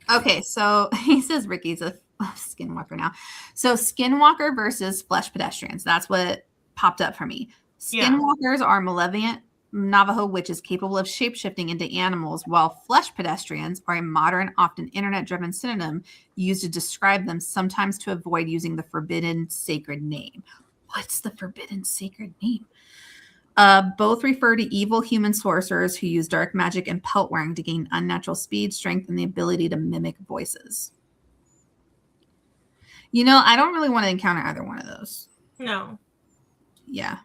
Okay, so he says Ricky's a skinwalker now. So skinwalker versus flesh pedestrians. That's what popped up for me. Skinwalkers are malevolent Navajo witches capable of shapeshifting into animals, while flesh pedestrians are a modern, often internet-driven synonym used to describe them, sometimes to avoid using the forbidden sacred name. What's the forbidden sacred name? Both refer to evil human sorcerers who use dark magic and pelt wearing to gain unnatural speed, strength, and the ability to mimic voices. I don't really want to encounter either one of those. No. Yeah,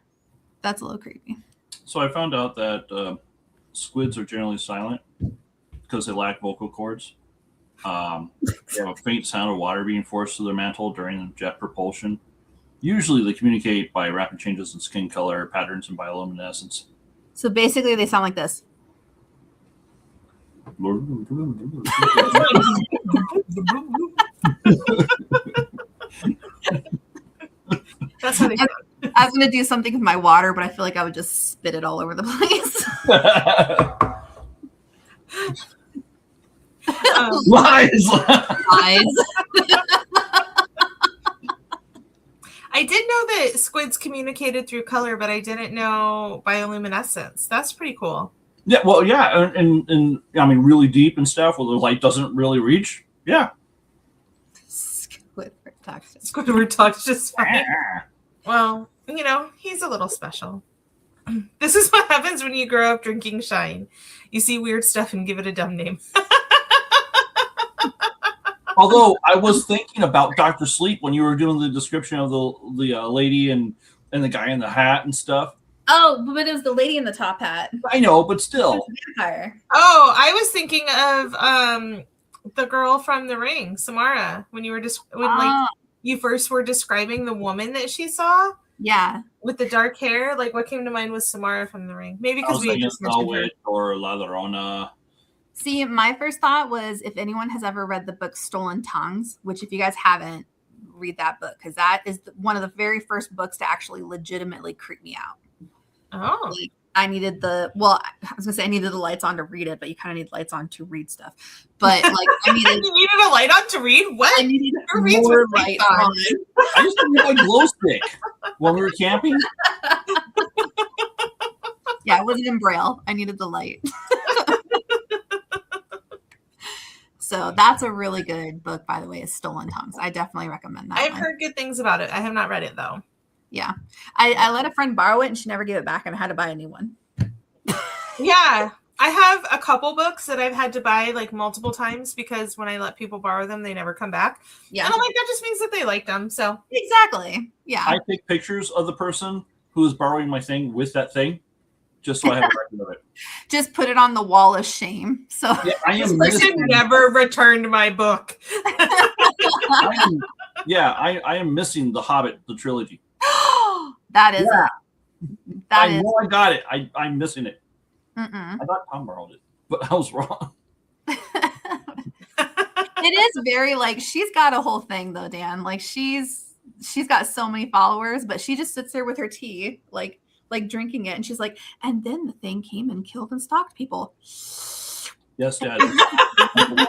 that's a little creepy. So I found out that squids are generally silent because they lack vocal cords. They have a faint sound of water being forced through their mantle during jet propulsion. Usually they communicate by rapid changes in skin color, patterns, and bioluminescence. So basically, they sound like this. That's how they sound. I was going to do something with my water, but I feel like I would just spit it all over the place. Lies. Lies. I did know that squids communicated through color, but I didn't know bioluminescence. That's pretty cool. Yeah, well, yeah, and I mean, really deep and stuff where the light doesn't really reach. Yeah. Squidward talks. Squidward talks just fine. Well, you know, he's a little special. This is what happens when you grow up drinking Shine. You see weird stuff and give it a dumb name. Although I was thinking about Dr. Sleep when you were doing the description of the lady and the guy in the hat and stuff. Oh, but it was the lady in the top hat. I know, but still. Vampire. Oh, I was thinking of the girl from The Ring, Samara, when you were like you first were describing the woman that she saw. Yeah. With the dark hair, like what came to mind was Samara from The Ring. Maybe because we had just Snow mentioned her. Witch or La Llorona. See, my first thought was if anyone has ever read the book Stolen Tongues, which if you guys haven't, read that book because that is one of the very first books to actually legitimately creep me out. Oh. Like, I needed I was gonna say I needed the lights on to read it, but you kind of need lights on to read stuff. But like I needed You needed a light on to read? What? I needed Who reads more with light lights on. I used to read my glow stick when we were camping. Yeah, it wasn't in Braille. I needed the light. So that's a really good book, by the way, is Stolen Tongues. I definitely recommend that. I've one. heard good things about it. I have not read it though. Yeah. I let a friend borrow it and she never gave it back and I had to buy a new one. Yeah. I have a couple books that I've had to buy like multiple times because when I let people borrow them, they never come back. Yeah. And I'm like, that just means that they like them. So Exactly. Yeah. I take pictures of the person who is borrowing my thing with that thing, just so I have a record of it. Just put it on the wall of shame. So Yeah, I this am person missing. never returned my book. I am missing The Hobbit, the trilogy. that is I know I got it. I'm missing it. Mm-mm. I thought Tom borrowed it, but I was wrong. It is very like she's got a whole thing though, Dan. Like she's got so many followers, but she just sits there with her tea, like drinking it, and she's like, and then the thing came and killed and stalked people. Yes, Dad. No, and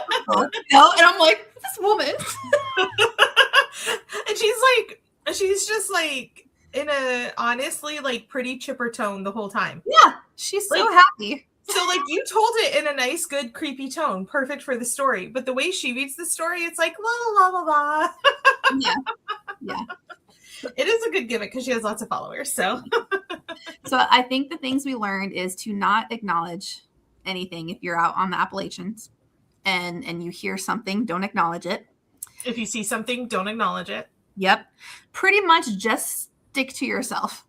I'm like, this woman. And she's just like in a honestly like pretty chipper tone the whole time. Yeah, she's so Like- happy. So like you told it in a nice, good, creepy tone, perfect for the story. But the way she reads the story, it's like la la la la. Yeah. It is a good gimmick because she has lots of followers. So So I think the things we learned is to not acknowledge anything if you're out on the Appalachians and you hear something, don't acknowledge it. if you see something, don't acknowledge it. Yep. Pretty much just stick to yourself.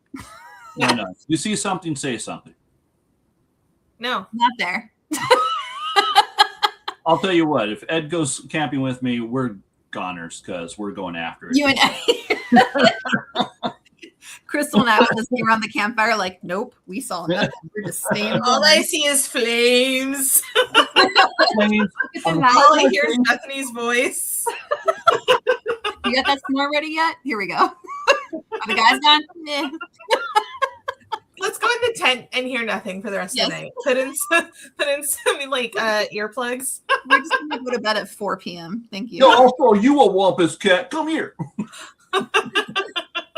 No. You see something, say something. No. Not there. I'll tell you what. If Ed goes camping with me, we're goners because we're going after it. You and Krystal and I will just be around the campfire like, nope, we saw nothing. We're just staying. All I see is flames. Flames. All I hear is Bethany's voice. You got that s'more ready yet? Here we go. Are the guys gone? Yeah. Let's go in the tent and hear nothing for the rest of the night. Put in some like earplugs. We're just gonna go to bed at 4 p.m. Thank you. Yo, I'll throw you a wampus cat. Come here.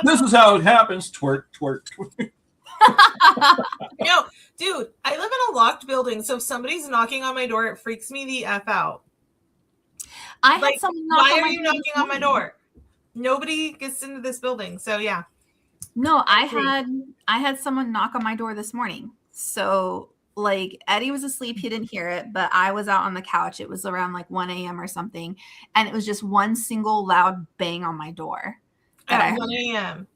This is how it happens. Twerk, twerk, twerk. No, dude, I live in a locked building, so if somebody's knocking on my door, it freaks me the F out. I had Like, someone knock why on are my you door knocking on my door? Nobody gets into this building, so yeah. No, I had someone knock on my door this morning. So like Eddie was asleep, he didn't hear it, but I was out on the couch. It was around like 1 a.m. or something, and it was just one single loud bang on my door. At 1 a.m.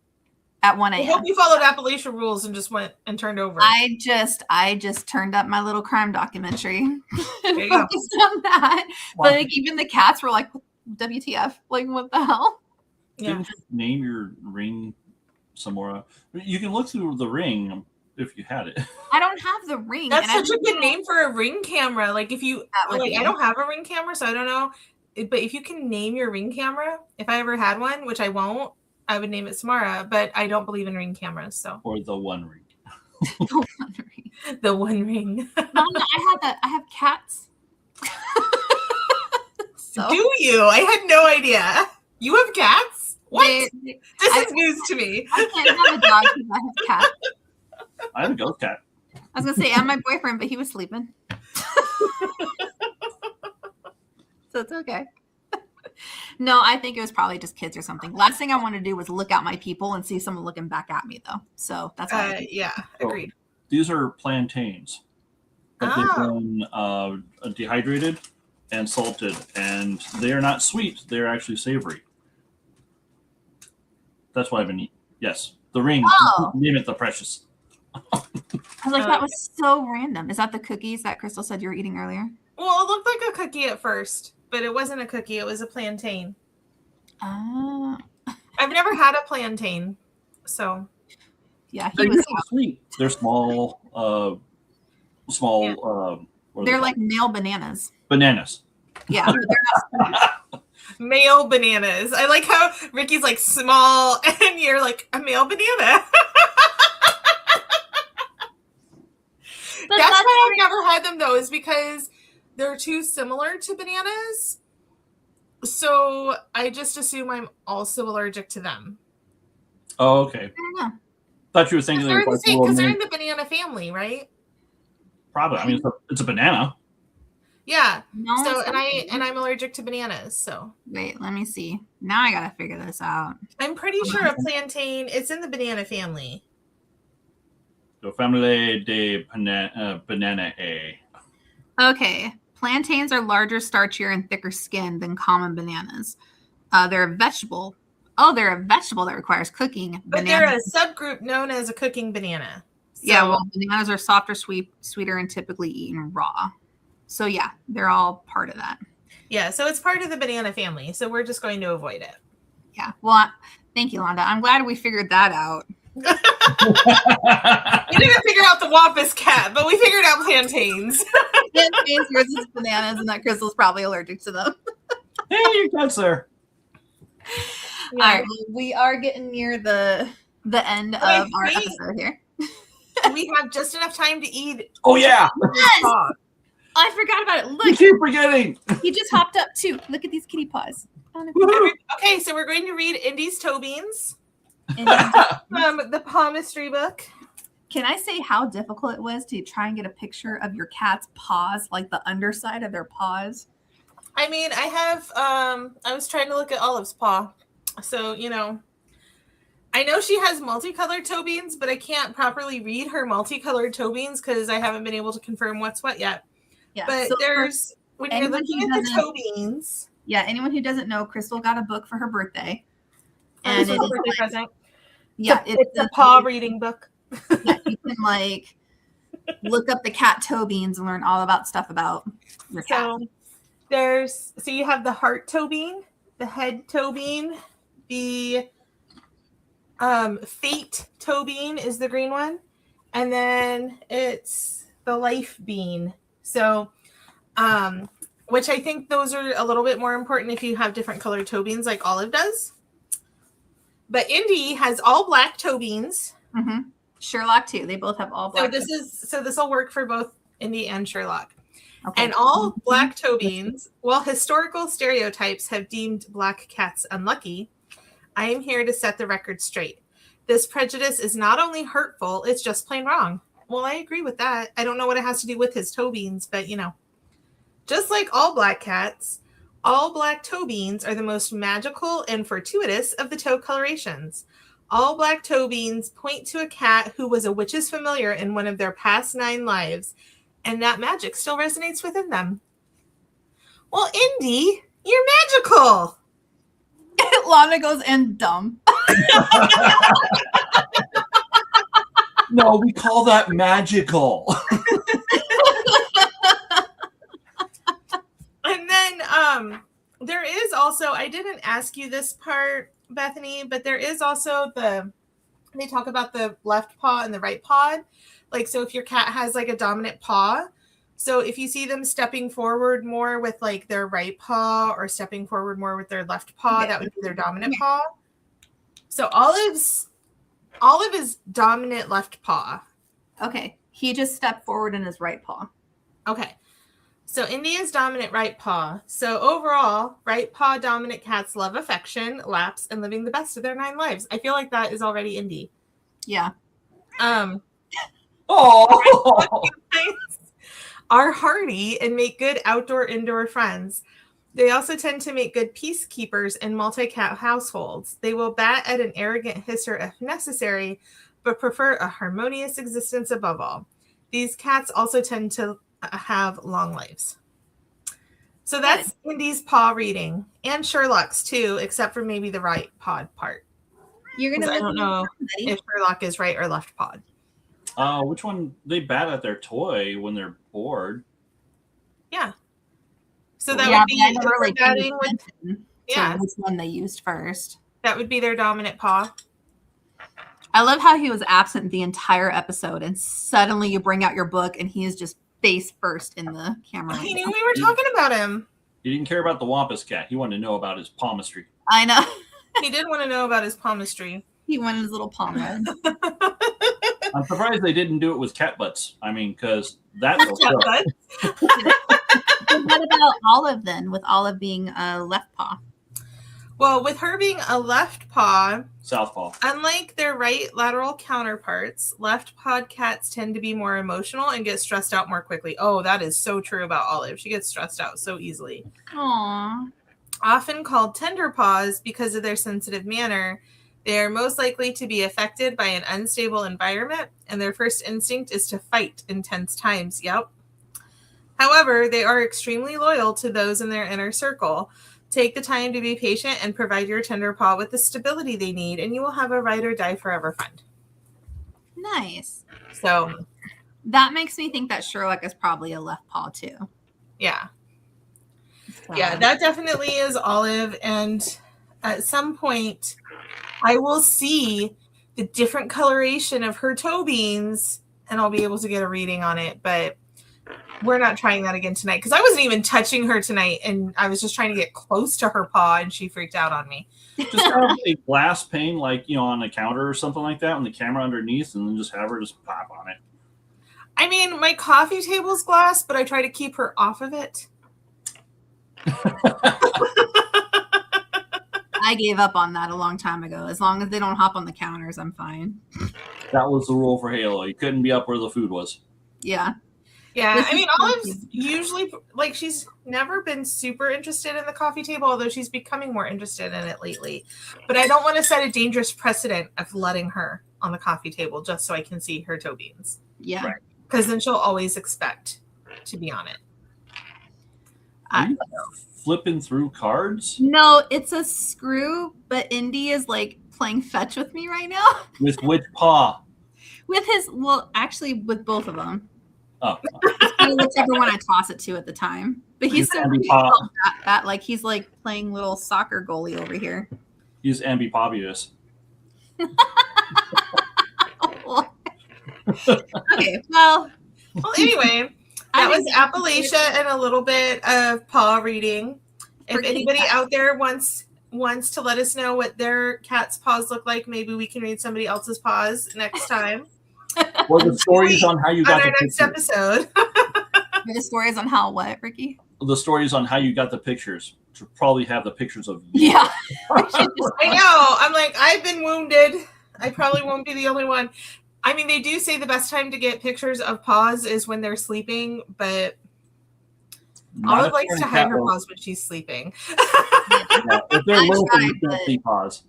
at 1 I a.m. hope you followed Appalachian rules and just went and turned over. I just turned up my little crime documentary and There you go. focused on that. But like even the cats were like, WTF? Like what the hell? Yeah. Didn't you name your ring somewhere? You can look through the ring if you had it. I don't have the ring. That's and such a good name for a ring camera. Like if you like, I don't have a ring camera, so I don't know. But if you can name your ring camera, if I ever had one, which I won't, I would name it Samara. But I don't believe in ring cameras, so. Or the One Ring. The One Ring. The One Ring. Mom, I have cats. So, Do you? I had no idea. You have cats? What? This is I- news to me. I can't have a dog because I have cats. I have a ghost cat. I was gonna say and my boyfriend, but he was sleeping. So it's okay. No, I think it was probably just kids or something. Last thing I wanted to do was look at my people and see someone looking back at me though. So that's why Yeah, agreed. These are plantains. But they've been dehydrated and salted, and they are not sweet. They're actually savory. That's what I've been eating. Yes, the ring. Oh. Name it the precious. I was like, that was so random. Is that the cookies that Krystal said you were eating earlier? Well, it looked like a cookie at first, but it wasn't a cookie. It was a plantain. Oh. I've never had a plantain, so. Yeah, he They're was. really sweet. They're small. What are They're they like male bananas. bananas. Yeah, but they're not. Male bananas. I like how Ricky's like small and you're like a male banana. But That's why I've never had them though, is because they're too similar to bananas. So I just assume I'm also allergic to them. Oh, okay. I don't know. Thought you were thinking They're they were the like same little because they're mini- in the banana family, right? Probably. I mean, it's a banana. Yeah. No, So it's and I'm allergic to bananas. So wait, let me see. Now I gotta figure this out. I'm pretty sure a plantain. It's in the banana family. So family de bananae. Okay, plantains are larger, starchier, and thicker skinned than common bananas. They're a vegetable. Oh, they're a vegetable that requires cooking. But they're a subgroup known as a cooking banana. So, Yeah, well, bananas are softer, sweeter, and typically eaten raw. So yeah, they're all part of that. yeah, so it's part of the banana family. So we're just going to avoid it. Yeah. Well, thank you, Londa. I'm glad we figured that out. We didn't figure out the Wampus cat, but we figured out plantains. Plantains versus bananas, and that Krystal's probably allergic to them. Hey, your cat's there. All right, well, we are getting near the end of our episode here. We have just enough time to eat. Oh yeah. Yes! Oh, I forgot about it. You Look, keep forgetting. he just hopped up too. Look at these kitty paws. Okay, so we're going to read Indy's Toe Beans And from the palmistry book. can I say how difficult it was to try and get a picture of your cat's paws, like the underside of their paws? I mean, I have, I was trying to look at Olive's paw. So, you know, I know she has multicolored toe beans, but I can't properly read her multicolored toe beans because I haven't been able to confirm what's what yet. Yeah. But so there's, when you're anyone looking who at the doesn't- toe beans, anyone who doesn't know, Krystal got a book for her birthday. and And this it was is a birthday present. Yeah, It's a paw reading book. Yeah, you can like look up the cat toe beans and learn all about stuff about your cat. So you have the heart toe bean, the head toe bean, the fate toe bean is the green one, and then it's the life bean. So which I think those are a little bit more important if you have different colored toe beans like Olive does. But Indy has all black toe beans. Mm-hmm. Sherlock too. They both have all black. So this will work for both Indy and Sherlock. Okay. And all black toe beans, while historical stereotypes have deemed black cats unlucky, I am here to set the record straight. This prejudice is not only hurtful, it's just plain wrong. Well, I agree with that. I don't know what it has to do with his toe beans, but you know. Just like all black cats, all black toe beans are the most magical and fortuitous of the toe colorations. All black toe beans point to a cat who was a witch's familiar in one of their past 9 lives, and that magic still resonates within them. Well, Indy, you're magical. Lana goes and dumb. No, we call that magical. And then there is also, I didn't ask you this part, Bethany, but there is also they talk about the left paw and the right paw. Like, so if your cat has like a dominant paw, so if you see them stepping forward more with like their right paw or stepping forward more with their left paw, that would be their dominant paw. So Olive is dominant left paw. Okay. He just stepped forward in his right paw. Okay. So Indy is dominant right paw. So overall, right paw dominant cats love affection, laps, and living the best of their 9 lives. I feel like that is already Indy. Yeah. Oh, Are hardy and make good outdoor-indoor friends. They also tend to make good peacekeepers in multi-cat households. They will bat at an arrogant hisser if necessary, but prefer a harmonious existence above all. These cats also tend to have long lives. So that's Indy's paw reading, and Sherlock's too, except for maybe the right paw part. You're gonna. I don't know if Sherlock is right or left pawed. which one? They bat at their toy when they're bored. Yeah. So that Yeah, would be but I never like paid batting with, attention yeah, to which one they used first. that would be their dominant paw. I love how he was absent the entire episode, and suddenly you bring out your book, and he is just face first in the camera. He knew we were talking about him. He didn't care about the Wampus cat. He wanted to know about his palmistry. I know. He did want to know about his palmistry. He wanted his little palm read. I'm surprised they didn't do it with cat butts. I mean, because that's But What about Olive then, with Olive being a left paw? well, with her being a left paw, southpaw. unlike their right lateral counterparts, left-pawed cats tend to be more emotional and get stressed out more quickly. Oh, that is so true about Olive. She gets stressed out so easily. Aww. Often called tender paws because of their sensitive manner, they are most likely to be affected by an unstable environment, and their first instinct is to fight in tense times. Yep. However, they are extremely loyal to those in their inner circle. Take the time to be patient and provide your tender paw with the stability they need, and you will have a ride or die forever friend. Nice. So, That makes me think that Sherlock is probably a left paw too. yeah. So. Yeah, that definitely is Olive. And at some point, I will see the different coloration of her toe beans, and I'll be able to get a reading on it. But we're not trying that again tonight, because I wasn't even touching her tonight, and I was just trying to get close to her paw, and she freaked out on me. Just have a glass pane, like, on a counter or something like that, and the camera underneath, and then just have her just pop on it. I mean, my coffee table's glass, but I try to keep her off of it. I gave up on that a long time ago. As long as they don't hop on the counters, I'm fine. That was the rule for Halo. You couldn't be up where the food was. Yeah. Yeah, This I mean, is Olive's usually, like, she's never been super interested in the coffee table, although she's becoming more interested in it lately. But I don't want to set a dangerous precedent of letting her on the coffee table just so I can see her toe beans. Yeah. Right. Because then she'll always expect to be on it. Are you flipping through cards? No, it's a screw, but Indy is like playing fetch with me right now. With which paw? With his, well, actually with both of them. Oh, Whichever one I toss it to at the time. But he's so Andy cute Paw. about that. Like he's like playing little soccer goalie over here. he's ambipobulous. Okay, well, Well, anyway, that was Appalachia and a little bit of paw reading. If anybody out there wants to let us know what their cat's paws look like, maybe we can read somebody else's paws next time. Or the stories on how you got on our the next pictures. episode. the stories on how what, Ricky? The stories on how you got the pictures. To probably have the pictures of you. Yeah. I know. I'm like, I've been wounded. I probably won't be the only one. I mean, they do say the best time to get pictures of paws is when they're sleeping, but Olive likes to hide her paws when she's sleeping. Yeah, if they're I local, tried, you can't but- see paws.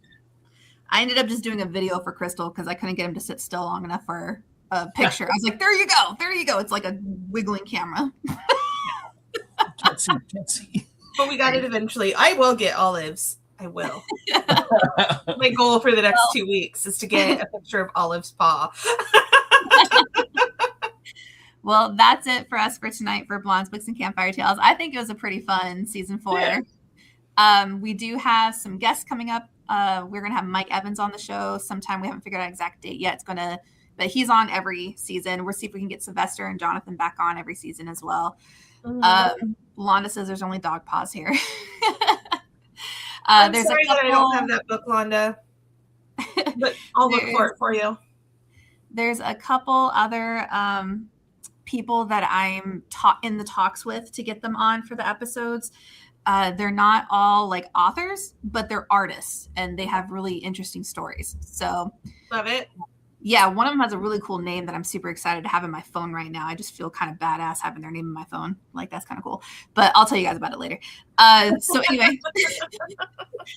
I ended up just doing a video for Krystal because I couldn't get him to sit still long enough for a picture. I was like, there you go. There you go. It's like a wiggling camera. Can't see. But we got it eventually. I will get Olive's. I will. My goal for the next 2 weeks is to get a picture of Olive's paw. Well, that's it for us for tonight for Blondes, Books, and Campfire Tales. I think it was a pretty fun season 4. Yeah. We do have some guests coming up. We're going to have Mike Evans on the show sometime. We haven't figured out exact date yet. But he's on every season. We'll see if we can get Sylvester and Jonathan back on every season as well. Londa says there's only dog paws here. I'm sorry that I don't have that book, Londa. But I'll look for it for you. There's a couple other people that I'm in the talks with to get them on for the episodes. They're not all like authors, but they're artists, and they have really interesting stories. So love it. Yeah, one of them has a really cool name that I'm super excited to have in my phone right now. I just feel kind of badass having their name in my phone. Like, that's kind of cool. But I'll tell you guys about it later. So anyway,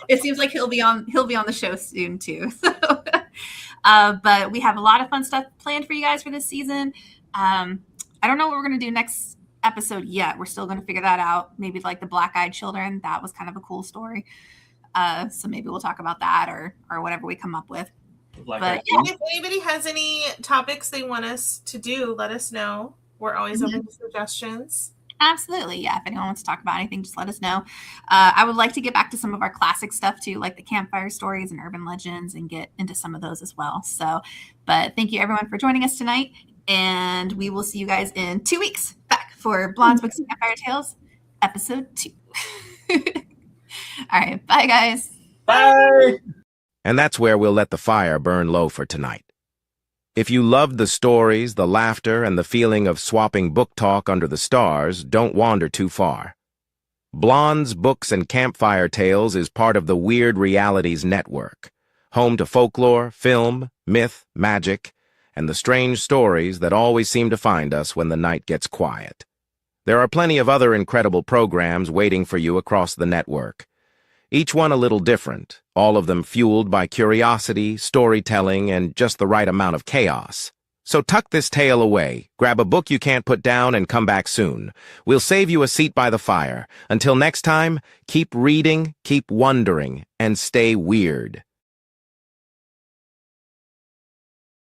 it seems like he'll be on the show soon too. So, but we have a lot of fun stuff planned for you guys for this season. I don't know what we're going to do next episode yet. We're still going to figure that out. Maybe like the Black-Eyed Children. That was kind of a cool story. So maybe we'll talk about that or whatever we come up with. But if anybody has any topics they want us to do, let us know. We're always open to suggestions. Absolutely. Yeah. If anyone wants to talk about anything, just let us know. I would like to get back to some of our classic stuff too, like the campfire stories and urban legends, and get into some of those as well. So, but thank you everyone for joining us tonight. And we will see you guys in 2 weeks back for Blondes, Books, and Campfire Tales, episode 2. All right. Bye, guys. Bye. And that's where we'll let the fire burn low for tonight. If you loved the stories, the laughter, and the feeling of swapping book talk under the stars, don't wander too far. Blondes, Books, and Campfire Tales is part of the Weird Realities Network, home to folklore, film, myth, magic, and the strange stories that always seem to find us when the night gets quiet. There are plenty of other incredible programs waiting for you across the network. Each one a little different, all of them fueled by curiosity, storytelling, and just the right amount of chaos. So tuck this tale away, grab a book you can't put down, and come back soon. We'll save you a seat by the fire. Until next time, keep reading, keep wondering, and stay weird.